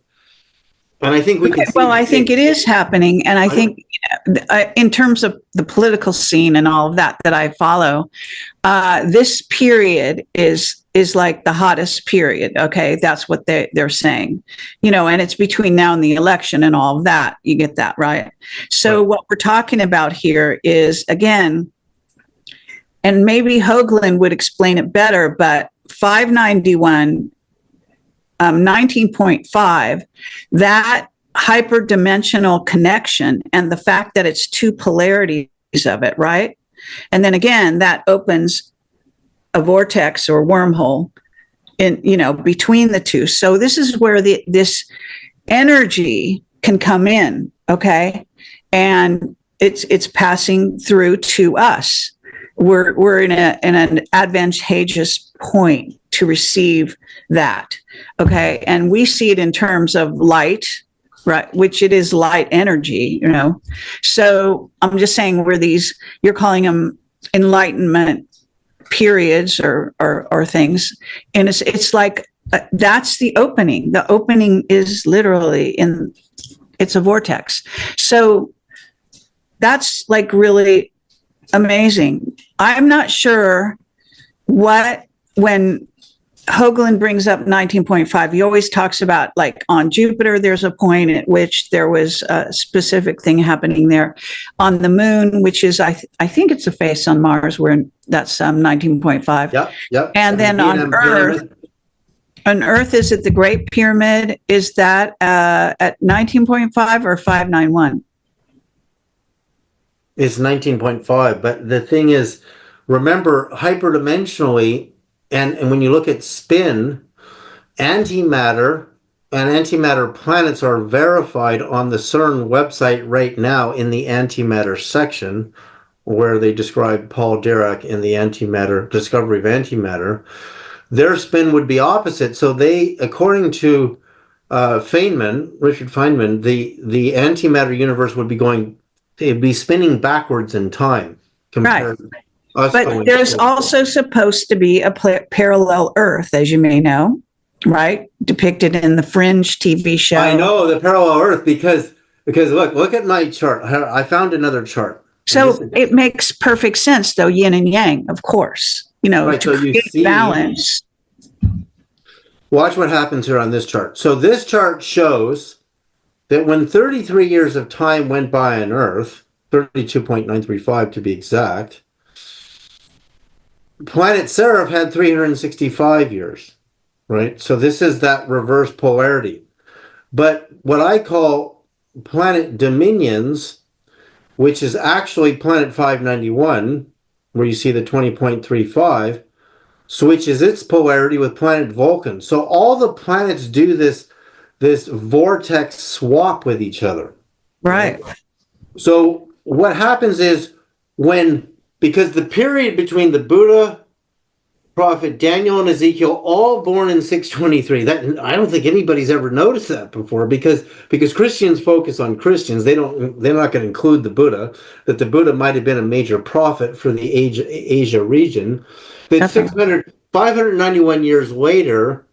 And I think we can see. Well, I think it is happening. And I think in terms of the political scene and all of that I follow, this period is like the hottest period. Okay. That's what they're saying, and it's between now and the election and all of that. You get that, right? So right. What we're talking about here is, again, and maybe Hoagland would explain it better, but 591, 19.5, that hyperdimensional connection and the fact that it's 2 polarities of it, right? And then again, that opens a vortex or wormhole in, between the two. So this is where this energy can come in, okay? And it's passing through to us. We're in an advantageous point to receive that, okay? And we see it in terms of light, right? Which it is light energy, So I'm just saying you're calling them enlightenment periods or things, and it's like that's the opening. The opening is literally it's a vortex. So that's like really amazing. I'm not sure when Hoagland brings up 19.5, he always talks about, like, on Jupiter, there's a point at which there was a specific thing happening there. On the moon, which is, I think it's a face on Mars, where that's 19.5. Yep. And then on Earth, is it the Great Pyramid? Is that at 19.5 or 591? It's 19.5. But the thing is, remember, hyperdimensionally, and when you look at spin, antimatter and antimatter planets are verified on the CERN website right now in the antimatter section. where they describe Paul Dirac in the antimatter discovery of antimatter, their spin would be opposite. So they, according to Richard Feynman, the antimatter universe would be it'd be spinning backwards in time compared to us. But there's also supposed to be a parallel Earth, as you may know, right? Depicted in the Fringe TV show. I know, the parallel Earth, because look at my chart. I found another chart. So it makes perfect sense, though, yin and yang, of course, right, to create balance. Watch what happens here on this chart. So this chart shows that when 33 years of time went by on Earth, 32.935 to be exact, planet Seraph had 365 years, right? So this is that reverse polarity. But what I call planet dominions, which is actually planet 591, where you see the 20.35, switches its polarity with planet Vulcan. So all the planets do this vortex swap with each other. Right. So what happens is because the period between the Buddha, prophet Daniel, and Ezekiel, all born in 623, that I don't think anybody's ever noticed that before, because Christians focus on Christians. They're not going to include the Buddha, that the Buddha might have been a major prophet for the Asia region. That 591 years later,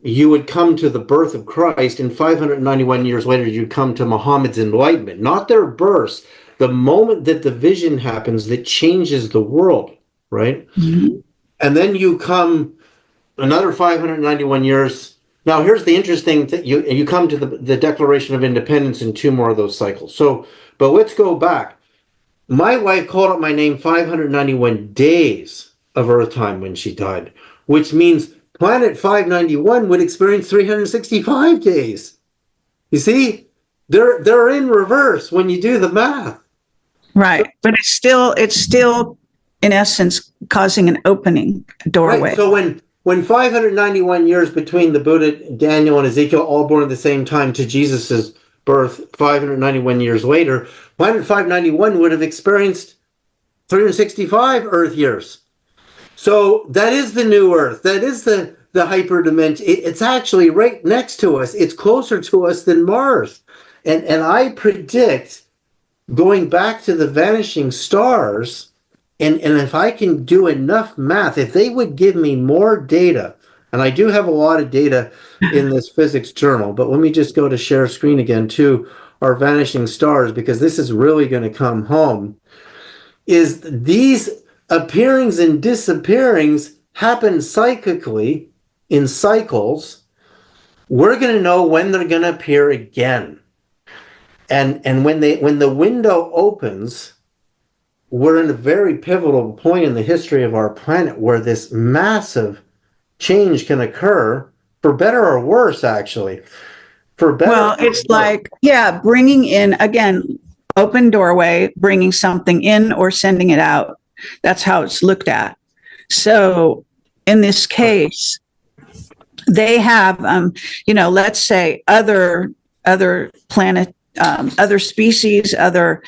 you would come to the birth of Christ, and 591 years later, you'd come to Muhammad's enlightenment, not their births. The moment that the vision happens that changes the world, right? Mm-hmm. And then you come another 591 years. Now, here's the interesting thing. You come to the Declaration of Independence in two more of those cycles. So, but let's go back. My wife called up my name 591 days of Earth time when she died, which means planet 591 would experience 365 days. You see, they're in reverse when you do the math. Right, but it's still in essence causing an opening, a doorway. Right. So when 591 years between the Buddha, Daniel, and Ezekiel, all born at the same time, to Jesus's birth 591 years later, planet 591 would have experienced 365 Earth years. So that is the new Earth. That is the hyperdimension. It's actually right next to us. It's closer to us than Mars. And I predict, going back to the vanishing stars, and if I can do enough math, if they would give me more data, and I do have a lot of data in this physics journal, but let me just go to share screen again to our vanishing stars, because this is really going to come home, is these appearings and disappearings happen cyclically in cycles. We're going to know when they're going to appear again. And when the window opens, we're in a very pivotal point in the history of our planet where this massive change can occur, for better or worse, actually. For better. Well, it's like, bringing in, again, open doorway, bringing something in or sending it out. That's how it's looked at. So in this case, they have, let's say other planet, other species, other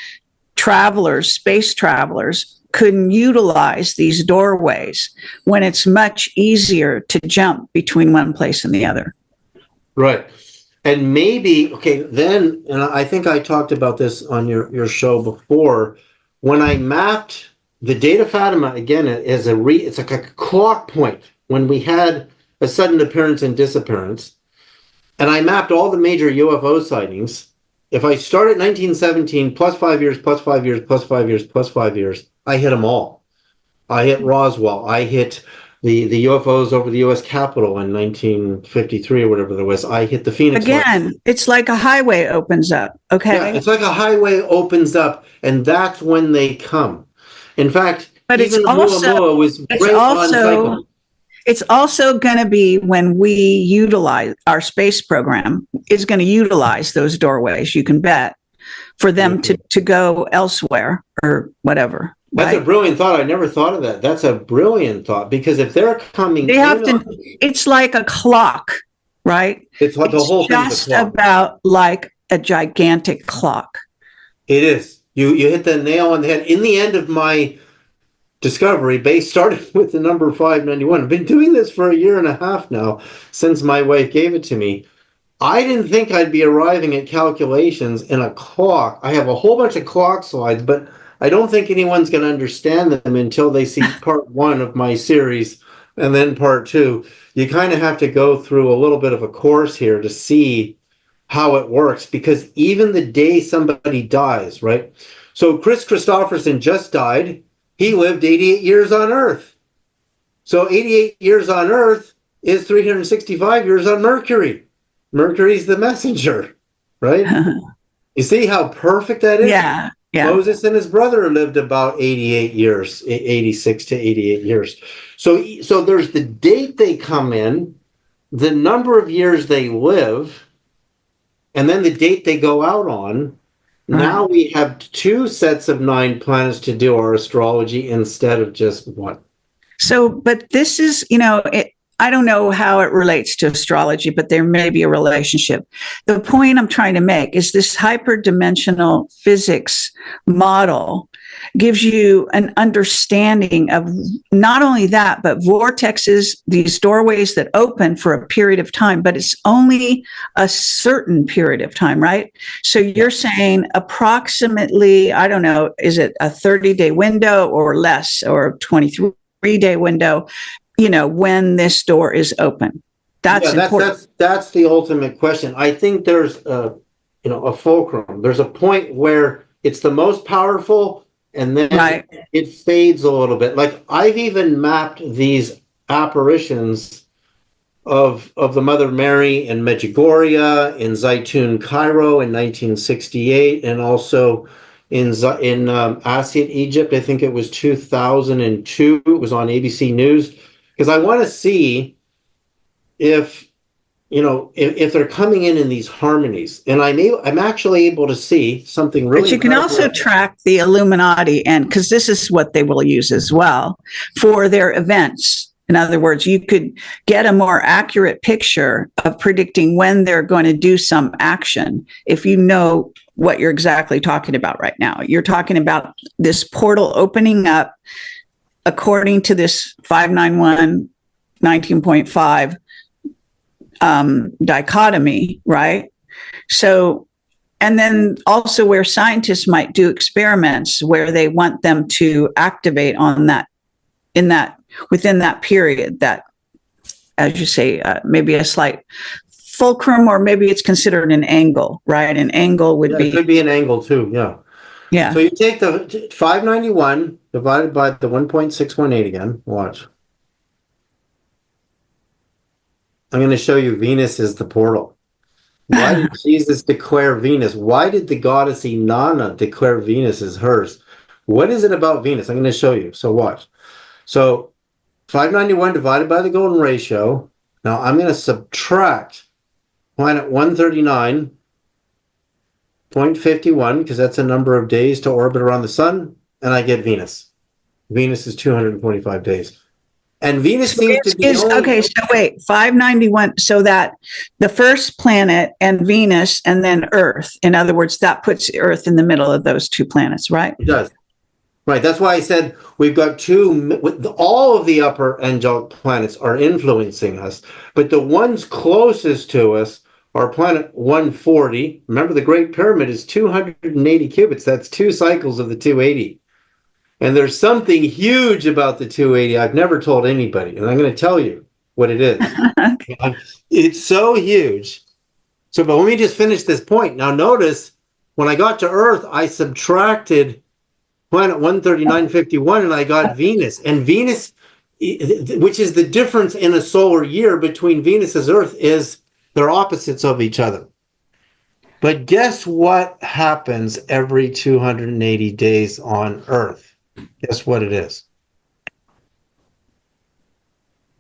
travelers, space travelers couldn't utilize these doorways when it's much easier to jump between one place and the other. Right. And maybe, then, and I think I talked about this on your show before, when I mapped the date of Fatima, again, it's like a clock point when we had a sudden appearance and disappearance, and I mapped all the major UFO sightings. If I start at 1917, plus 5 years, plus 5 years, plus 5 years, plus 5 years, I hit them all. I hit Roswell. I hit the UFOs over the U.S. Capitol in 1953 or whatever there was. I hit the Phoenix. Again, it's like a highway opens up, okay? Yeah, it's like a highway opens up, and that's when they come. In fact, but even Oumuamua was right on cycle. It's also going to be when we utilize our space program is going to utilize those doorways, you can bet, for them to go elsewhere or whatever. That's right? A brilliant thought. I never thought of that. That's a brilliant thought, because if they're coming, it's like a clock, right? It's like the whole thing. Just about like a gigantic clock. It is. You hit the nail on the head. In the end of my discovery, base started with the number 591. I've been doing this for a year and a half now, since my wife gave it to me. I didn't think I'd be arriving at calculations in a clock. I have a whole bunch of clock slides, but I don't think anyone's going to understand them until they see part one of my series and then part two. You kind of have to go through a little bit of a course here to see how it works, because even the day somebody dies, right? So Chris Christopherson just died. He lived 88 years on Earth. So 88 years on Earth is 365 years on Mercury. Mercury's the messenger, right? You see how perfect that is? Yeah. Yeah. Moses and his brother lived about 88 years, 86 to 88 years. So there's the date they come in, the number of years they live, and then the date they go out on. Right. Now we have two sets of 9 planets to do our astrology instead of just one. So, but this is, I don't know how it relates to astrology, but there may be a relationship. The point I'm trying to make is this hyperdimensional physics model gives you an understanding of not only that, but vortexes, these doorways that open for a period of time, but it's only a certain period of time, right? So you're saying approximately, I don't know, is it a 30-day window or less, or a 23-day window? When this door is open. That's important. That's the ultimate question. I think there's a fulcrum. There's a point where it's the most powerful, and then it fades a little bit. Like, I've even mapped these apparitions of the Mother Mary in Medjugorje, in Zaytun, Cairo in 1968, and also in Asyut, Egypt. I think it was 2002. It was on ABC News. Because I want to see if they're coming in these harmonies, and I'm actually able to see something really. But you can also track the Illuminati, and because this is what they will use as well for their events. In other words, you could get a more accurate picture of predicting when they're going to do some action if you know what you're exactly talking about right now. You're talking about this portal opening up according to this 591 19.5 dichotomy, right? So, and then also where scientists might do experiments where they want them to activate on that, within that period, that, as you say, maybe a slight fulcrum, or maybe it's considered an angle, right? An angle would be. It could be an angle too, yeah. Yeah. So you take the 591 divided by the 1.618 again. Watch. I'm going to show you Venus is the portal. Why did Jesus declare Venus? Why did the goddess Inanna declare Venus as hers? What is it about Venus? I'm going to show you. So watch. So 591 divided by the golden ratio. Now I'm going to subtract planet 139. 0.51, because that's a number of days to orbit around the sun, and I get Venus. Venus is 225 days. And Venus seems to be okay, so wait, 591, so that the first planet and Venus and then Earth, in other words, that puts Earth in the middle of those two planets, right? It does. Right, that's why I said we've got all of the upper angelic planets are influencing us, but the ones closest to us are planet 140. Remember, the Great Pyramid is 280 cubits. That's 2 cycles of the 280. And there's something huge about the 280 I've never told anybody, and I'm going to tell you what it is. Okay. It's so huge. But let me just finish this point. Now notice, when I got to Earth, I subtracted planet 139.51, and I got Venus. And Venus, which is the difference in a solar year between Venus's Earth, is they're opposites of each other. But guess what happens every 280 days on Earth? Guess what it is?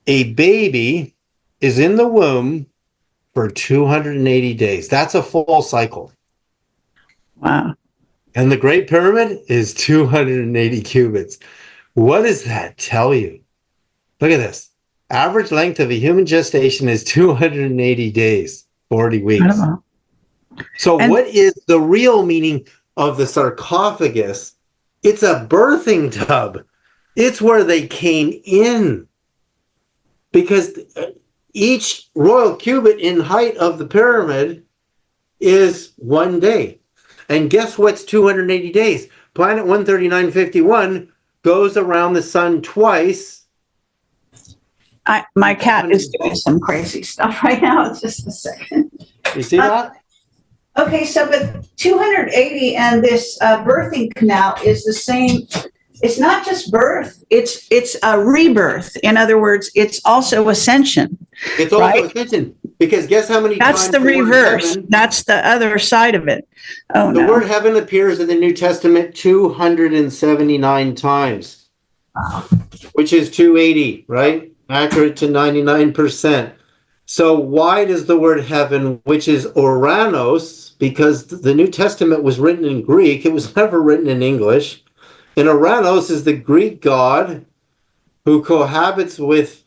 A baby is in the womb for 280 days. That's a full cycle. Wow. And the Great Pyramid is 280 cubits. What does that tell you? Look at this. Average length of a human gestation is 280 days, 40 weeks. So what is the real meaning of the sarcophagus, it's a birthing tub. It's where they came in. Because each royal cubit in height of the pyramid is 1 day. And guess what's 280 days? Planet 13951 goes around the sun twice. My cat is doing some crazy stuff right now. It's just a second. You see that? Okay, so but 280 and this birthing canal is the same. It's not just birth, it's a rebirth. In other words, it's also ascension. It's also right? ascension. Because guess how many That's times the reverse. heaven, That's the other side of it. Oh, the no. word heaven appears in the New Testament 279 times. Wow. Which is 280, right? Accurate to 99%. So why does the word heaven, which is Oranos, because the New Testament was written in Greek, it was never written in English. And Oranos is the Greek god who cohabits with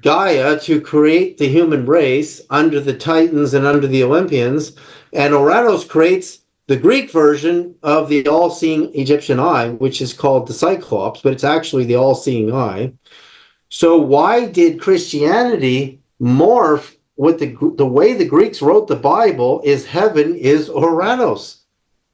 Gaia to create the human race under the Titans and under the Olympians. And Oranos creates the Greek version of the all-seeing Egyptian eye, which is called the Cyclops, but it's actually the all-seeing eye. So why did Christianity morph with the way the Greeks wrote the Bible is heaven is Oranos,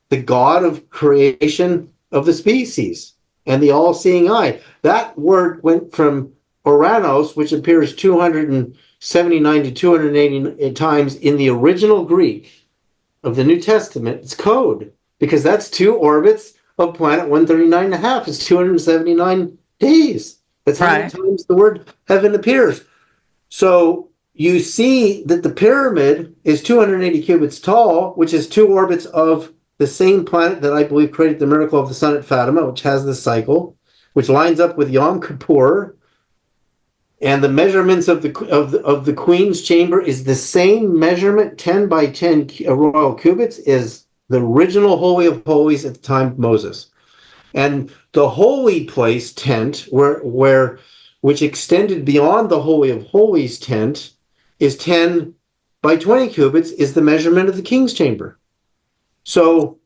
the god of creation of the species and the all-seeing eye. That word went from Oranos, which appears 279 to 280 times in the original Greek of the New Testament. It's code, because that's 2 orbits of planet 139.5. It's 279 days. That's how many times the word heaven appears. So you see that the pyramid is 280 cubits tall, which is 2 orbits of the same planet that I believe created the miracle of the sun at Fatima, which has this cycle, which lines up with Yom Kippur. And the measurements of the Queen's chamber is the same measurement, 10 by 10 royal cubits, is the original Holy of Holies at the time of Moses. And the holy place tent, which extended beyond the Holy of Holies tent, is 10 by 20 cubits, is the measurement of the king's chamber. So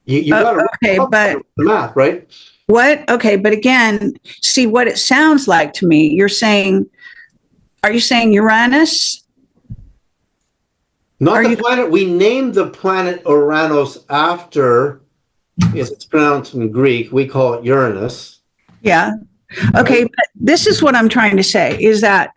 you got to the math, right? What? Okay, but again, see what it sounds like to me. Are you saying Uranus? Not the planet. We named the planet Oranos after, as it's pronounced in Greek, we call it Uranus. Yeah. Okay, but this is what I'm trying to say, is that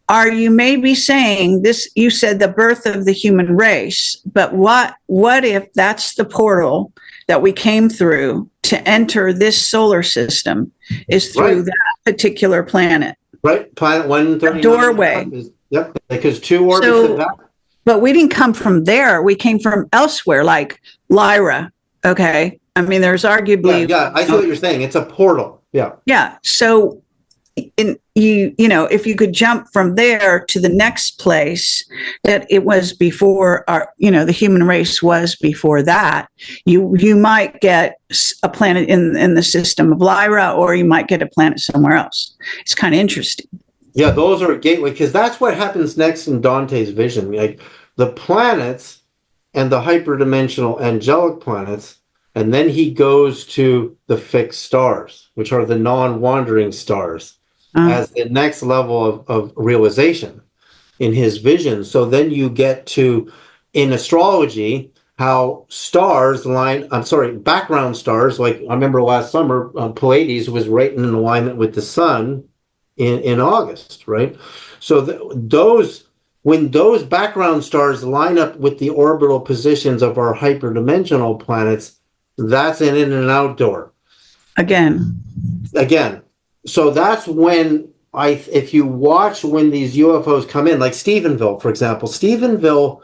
are you maybe saying this, you said the birth of the human race, but what if that's the portal that we came through to enter this solar system is through that particular planet? Right, planet 139. Doorway. Yep, because 2 orbits of that. But we didn't come from there. We came from elsewhere, like Lyra. Okay. I mean, there's arguably. Yeah, I see what you're saying. It's a portal. Yeah. Yeah. So if you could jump from there to the next place that it was before the human race was before that, you might get a planet in the system of Lyra, or you might get a planet somewhere else. It's kind of interesting. Yeah, those are a gateway, because that's what happens next in Dante's vision. Like the planets and the hyperdimensional angelic planets, and then he goes to the fixed stars, which are the non-wandering stars, as the next level of realization in his vision. So then you get to, in astrology, how stars background stars, like I remember last summer, Pleiades was right in alignment with the sun in August, right? So when those background stars line up with the orbital positions of our hyperdimensional planets, that's an in and outdoor. Again. So that's when if you watch when these UFOs come in, like Stephenville, for example, Stephenville,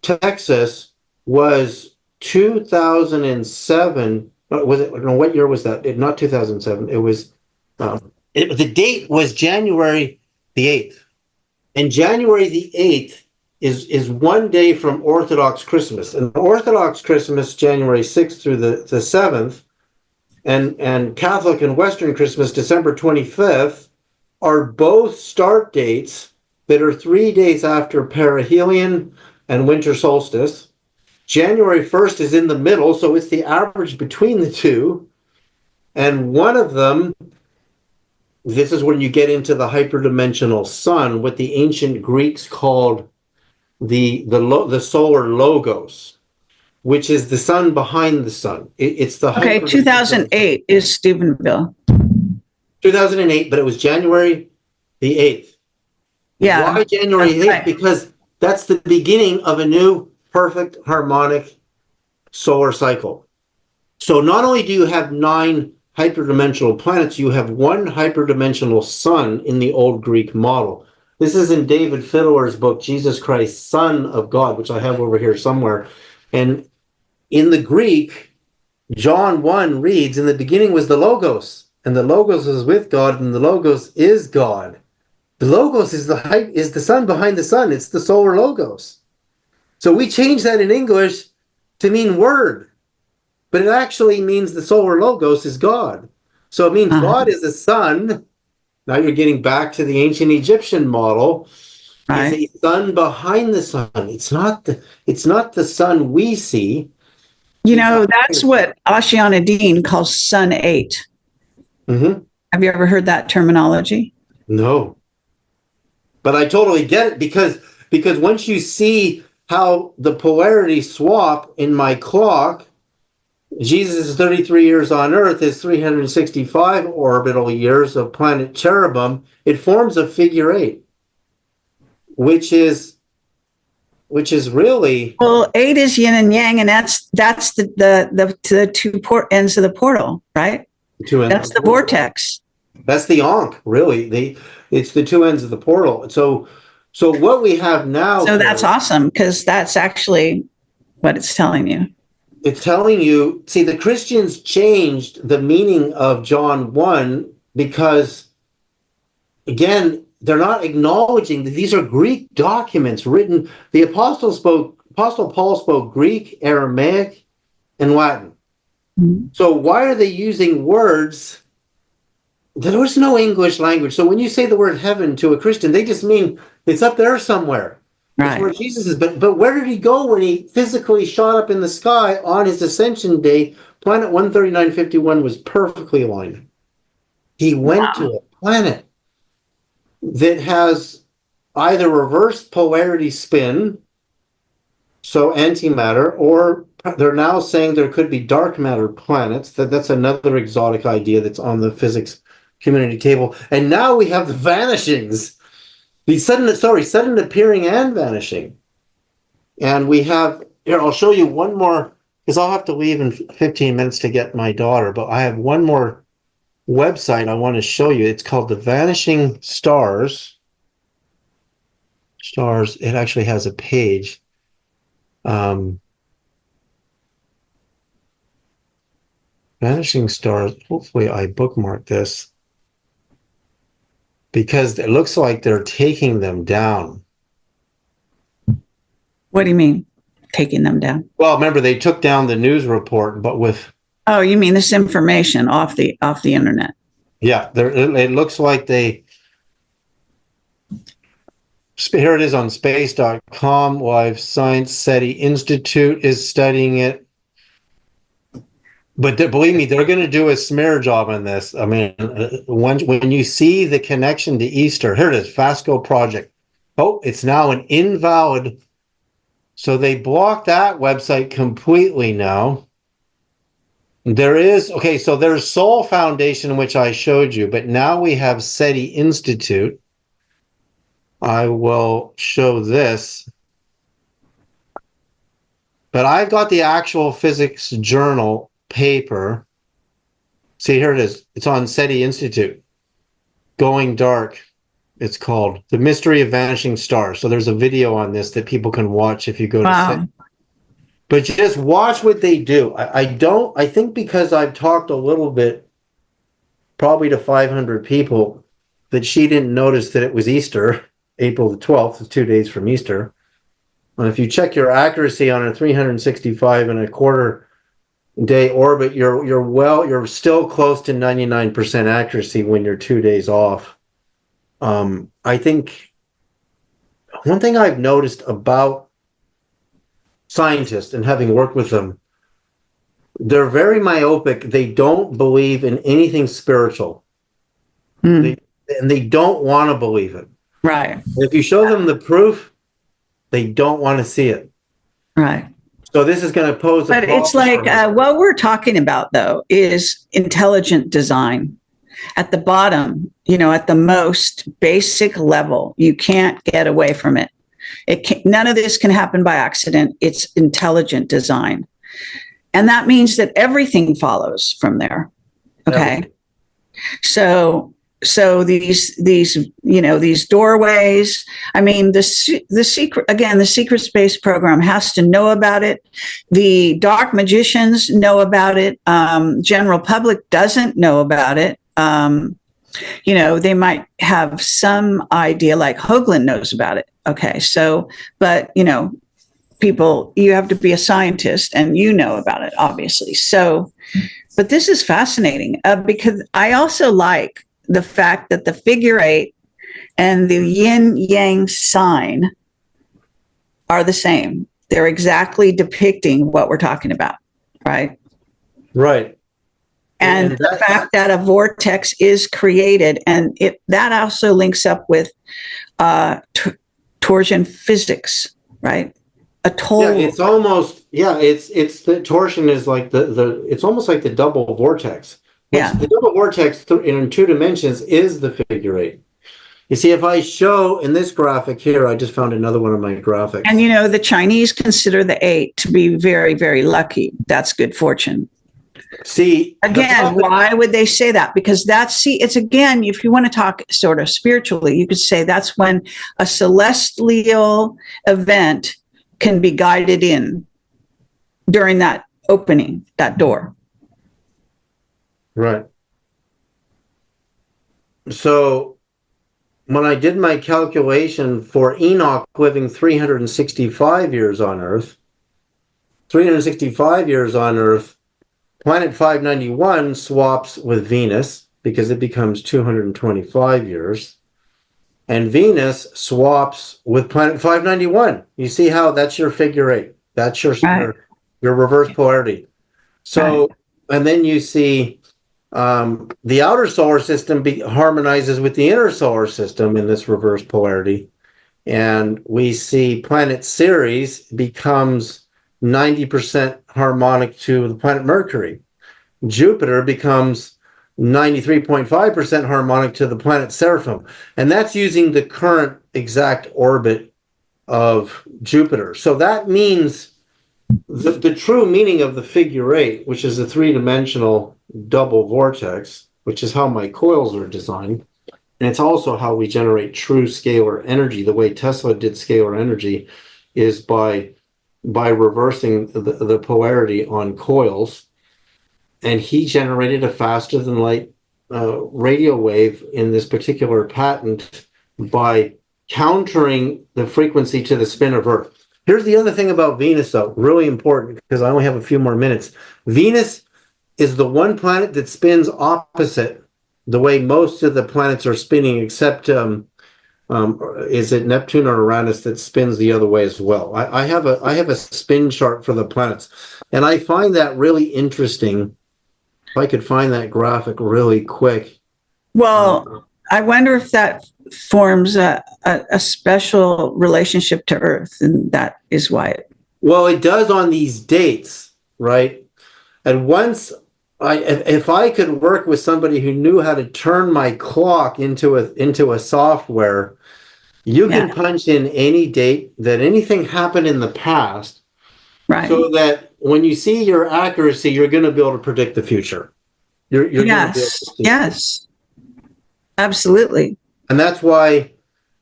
Texas was 2007. What year was that? Not 2007. It was, the date was January the 8th. And January the 8th is 1 day from Orthodox Christmas. And Orthodox Christmas, January 6th through the 7th, and Catholic and Western Christmas, December 25th, are both start dates that are 3 days after perihelion and winter solstice. January 1st is in the middle, so it's the average between the two. And one of them, this is when you get into the hyperdimensional sun, what the ancient Greeks called the solar logos, which is the sun behind the sun. It's the Okay, 2008 is Stephenville. 2008, but it was January the 8th. Yeah. Why January 8th? Right. Because that's the beginning of a new perfect harmonic solar cycle. So not only do you have 9 hyperdimensional planets, you have one hyperdimensional sun in the old Greek model. This is in David Fiddler's book, Jesus Christ, Son of God, which I have over here somewhere. And in the Greek, John 1 reads, in the beginning was the Logos, and the Logos was with God, and the Logos is God. The Logos is the sun behind the sun. It's the solar Logos. So we changed that in English to mean word, but it actually means the solar Logos is God. So it means God is the sun. Now you're getting back to the ancient Egyptian model. Right. It's a sun behind the sun. It's not the sun we see. You know, that's what Ashiana Dean calls Sun 8. Mm-hmm. Have you ever heard that terminology? No. But I totally get it because once you see how the polarity swap in my clock, Jesus' 33 years on Earth is 365 orbital years of planet Cherubim. It forms a figure 8, which is really, well, 8 is yin and yang, and that's the two ends of the portal, right? That's the vortex. That's the Ankh, really. It's the two ends of the portal. So what we have now. So that's awesome, because that's actually what it's telling you. It's telling you, see, the Christians changed the meaning of John 1 because, again, they're not acknowledging that these are Greek documents written. The Apostle Paul spoke Greek, Aramaic, and Latin. Mm-hmm. So why are they using words? There was no English language. So when you say the word heaven to a Christian, they just mean it's up there somewhere. Right. It's where Jesus is. But where did he go when he physically shot up in the sky on his ascension day? Planet 13951 was perfectly aligned. He went to a planet that has either reverse polarity spin, so antimatter, or they're now saying there could be dark matter planets. That's another exotic idea that's on the physics community table. And now we have the vanishings. The sudden appearing and vanishing. And we have, here, I'll show you one more, because I'll have to leave in 15 minutes to get my daughter, but I have one more website I want to show you. It's called The Vanishing Stars. Stars, it actually has a page. Vanishing Stars, hopefully I bookmarked this, because it looks like they're taking them down. What do you mean, taking them down? Well, remember, they took down the news report, but with... Oh, you mean this information off the internet? Yeah, it looks like they... Here it is on space.com. Live Science SETI Institute is studying it. But believe me, they're going to do a smear job on this. I mean, when you see the connection to Easter, here it is, FASCO project. Oh, it's now an invalid. So they blocked that website completely now. There is, okay, so there's Soul Foundation, which I showed you, but now we have SETI Institute. I will show this. But I've got the actual physics journal paper. See, here it is. It's on SETI Institute. Going Dark, it's called. The Mystery of Vanishing Stars. So there's a video on this that people can watch if you go to SETI. But just watch what they do. I think because I've talked a little bit, probably to 500 people, that she didn't notice that it was Easter, April the 12th, is 2 days from Easter. And if you check your accuracy on a 365 and a quarter day orbit, you're still close to 99% accuracy when you're 2 days off. I think one thing I've noticed about scientists and having worked with them, they're very myopic. They don't believe in anything spiritual. Mm, And they don't want to believe it. right. If you show them the proof, they don't want to see it. Right. So this is going to pose a But problem. it's like what we're talking about, though, is intelligent design. At the bottom, at the most basic level, you can't get away from it. None of this can happen by accident. It's intelligent design. And that means that everything follows from there. Okay. So these doorways, I mean, the secret space program has to know about it. The dark magicians know about it. General public doesn't know about it. They might have some idea, like Hoagland knows about it. Okay. So, but people, you have to be a scientist and you know about it, obviously. So, but this is fascinating because I also like the fact that the figure eight and the yin yang sign are the same. They're exactly depicting what we're talking about, right? Right. And the fact that a vortex is created, and that also links up with torsion physics, right? It's almost it's the torsion is like it's almost like the double vortex. The double vortex in 2 dimensions is the figure eight. You see, if I show in this graphic here, I just found another one of my graphics. And the Chinese consider the 8 to be very, very lucky. That's good fortune. See, again, why would they say that? Because it's again, if you want to talk sort of spiritually, you could say that's when a celestial event can be guided in during that opening, that door. Right. So when I did my calculation for Enoch living 365 years on Earth, planet 591 swaps with Venus because it becomes 225 years. And Venus swaps with planet 591. You see how that's your figure eight. That's your reverse polarity. So, and then you see the outer solar system harmonizes with the inner solar system in this reverse polarity. And we see planet Ceres becomes 90% harmonic to the planet Mercury. Jupiter becomes 93.5% harmonic to the planet Seraphim. And that's using the current exact orbit of Jupiter. So that means the true meaning of the figure eight, which is a 3-dimensional double vortex, which is how my coils are designed. And it's also how we generate true scalar energy. The way Tesla did scalar energy is by reversing the polarity on coils. And he generated a faster than light radio wave in this particular patent by countering the frequency to the spin of Earth. Here's the other thing about Venus, though, really important, because I only have a few more minutes. Venus is the one planet that spins opposite the way most of the planets are spinning, except is it Neptune or Uranus that spins the other way as well? I have a spin chart for the planets, and I find that really interesting. If I could find that graphic really quick. Well, I wonder if that forms a special relationship to Earth, and that is why Well, it does on these dates, right? And once if I could work with somebody who knew how to turn my clock into a software, you can punch in any date that anything happened in the past, right? So that when you see your accuracy, you're going to be able to predict the future. You're yes, absolutely. And that's why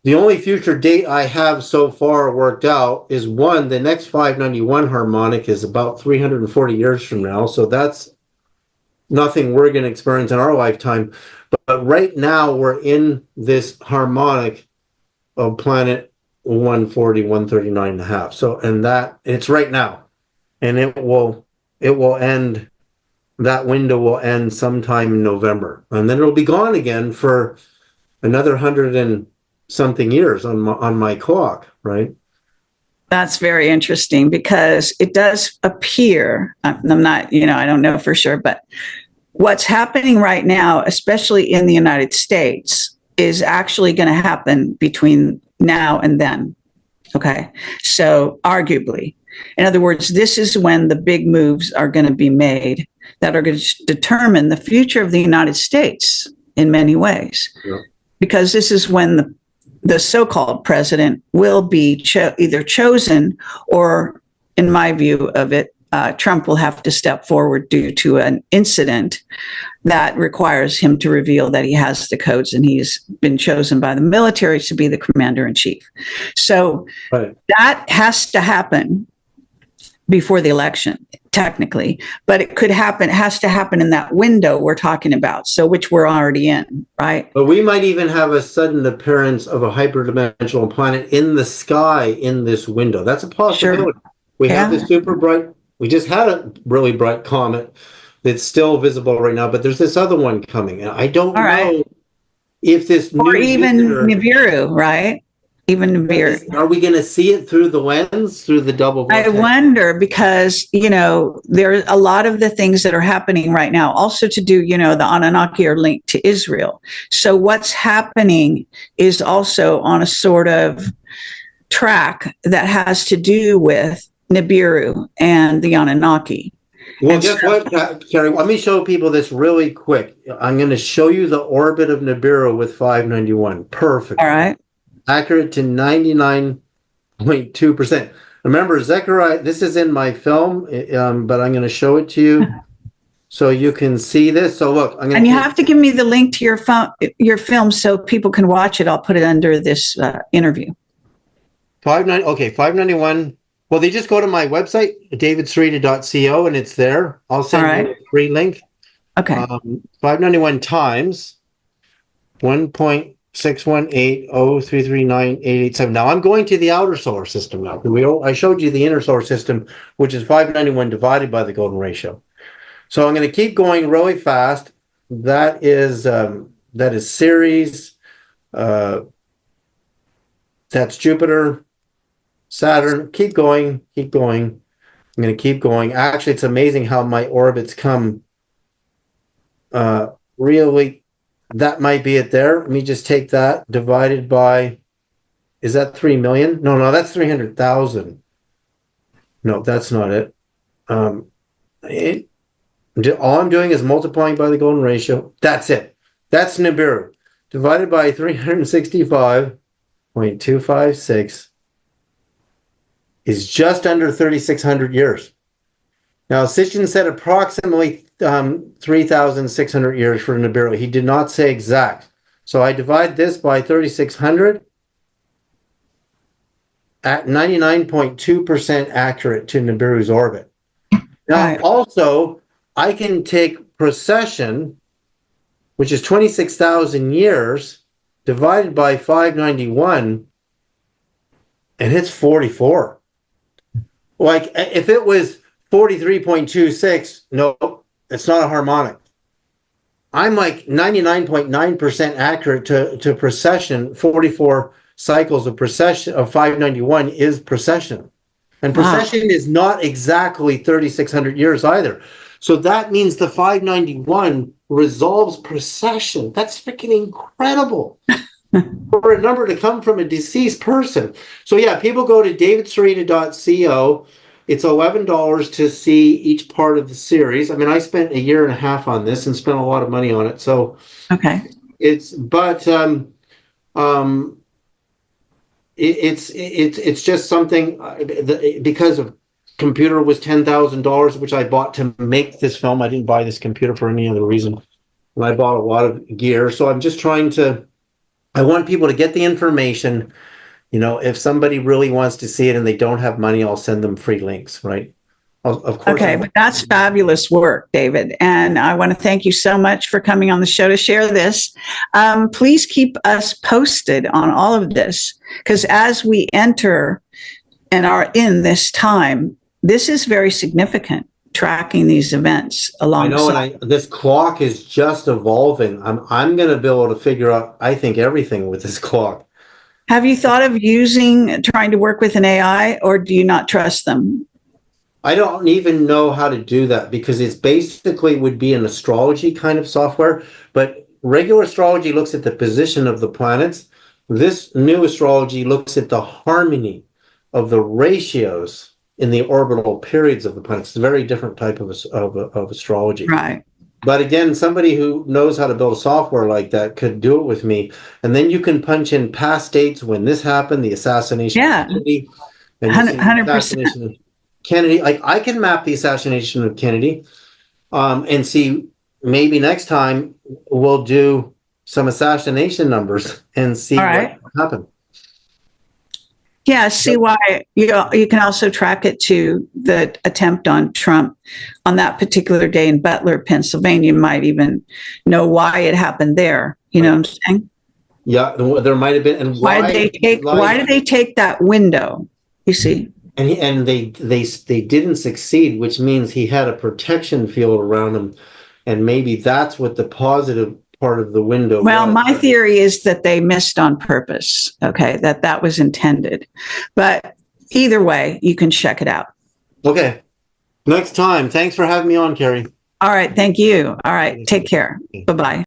the only future date I have so far worked out is the next 591 harmonic is about 340 years from now. So that's nothing we're going to experience in our lifetime. But right now we're in this harmonic of planet 140, 139 and a half. So, and it's right now, and it will end. That window will end sometime in November, and then it'll be gone again for another 100 and something years on my clock, right? That's very interesting because it does appear, I'm not, I don't know for sure, but what's happening right now, especially in the United States, is actually going to happen between now and then. Okay. So, arguably, in other words, this is when the big moves are going to be made that are going to determine the future of the United States in many ways. Yeah. Because this is when the so-called president will be either chosen or, in my view of it, Trump will have to step forward due to an incident that requires him to reveal that he has the codes and he's been chosen by the military to be the commander in chief. So that has to happen before the election, technically, but it has to happen in that window we're talking about, so which we're already in, right? But we might even have a sudden appearance of a hyperdimensional planet in the sky in this window. That's a possibility. Sure. We have this super bright, we just had a really bright comet that's still visible right now, but there's this other one coming, and I don't know if this new or even Nibiru, right? Even Nibiru. Are we going to see it through the lens, through the double vortex? I wonder because, there are a lot of the things that are happening right now also to do, the Anunnaki are linked to Israel. So what's happening is also on a sort of track that has to do with Nibiru and the Anunnaki. Well, guess what, Kerry? Let me show people this really quick. I'm going to show you the orbit of Nibiru with 591. Perfect. All right. Accurate to 99.2%. Remember, Zechariah, this is in my film, but I'm going to show it to you so you can see this. So look, and you have to give me the link to your film so people can watch it. I'll put it under this interview. 591. Well, they just go to my website, davidsereda.co, and it's there. I'll send you a free link. Okay. 591 times 1.61803398887. Now I'm going to the outer solar system now. I showed you the inner solar system, which is 591 divided by the golden ratio. So I'm going to keep going really fast. That is Ceres. That's Jupiter, Saturn. Keep going. I'm going to keep going. Actually, it's amazing how my orbits come. Really. That might be it there. Let me just take that divided by, is that 3 million? No, that's 300,000. No, that's not it. All I'm doing is multiplying by the golden ratio. That's it. That's Nibiru. Divided by 365.256 is just under 3,600 years. Now, Sitchin said approximately 3,600 years for Nibiru. He did not say exact. So I divide this by 3,600 at 99.2% accurate to Nibiru's orbit. Now, also, I can take precession, which is 26,000 years, divided by 591, and it's 44. Like, if it was 43.26, no, it's not a harmonic. I'm like 99.9% accurate to precession. 44 cycles of precession of 591 is precession. And precession is not exactly 3,600 years either. So that means the 591 resolves precession. That's freaking incredible. For a number to come from a deceased person. So yeah, people go to davidsereda.co. It's $11 to see each part of the series. I mean, I spent a year and a half on this and spent a lot of money on it. So it's just something because of computer was $10,000, which I bought to make this film. I didn't buy this computer for any other reason. And I bought a lot of gear. So I'm just I want people to get the information. If somebody really wants to see it and they don't have money, I'll send them free links, right? Of course. Okay, but that's fabulous work, David. And I want to thank you so much for coming on the show to share this. Please keep us posted on all of this, because as we enter and are in this time, this is very significant, tracking these events along. I know, and this clock is just evolving. I'm going to be able to figure out, I think, everything with this clock. Have you thought of trying to work with an AI, or do you not trust them? I don't even know how to do that because it's basically would be an astrology kind of software, but regular astrology looks at the position of the planets. This new astrology looks at the harmony of the ratios in the orbital periods of the planets. It's a very different type of astrology. Right. But again, somebody who knows how to build a software like that could do it with me. And then you can punch in past dates when this happened, the assassination of Kennedy, and you see the 100%. assassination of Kennedy. Like I can map the assassination of Kennedy and see maybe next time we'll do some assassination numbers and see what happened. Yeah, see why you can also track it to the attempt on Trump on that particular day in Butler, Pennsylvania. You might even know why it happened there. You know what I'm saying? Yeah, there might have been. And why did they take that window? You see? And they didn't succeed, which means he had a protection field around him, and maybe that's what the positive part of the window. Well, my theory is that they missed on purpose. Okay, that was intended, but either way, you can check it out. Okay, next time. Thanks for having me on, Kerry. All right, thank you. All right, take care. Bye-bye.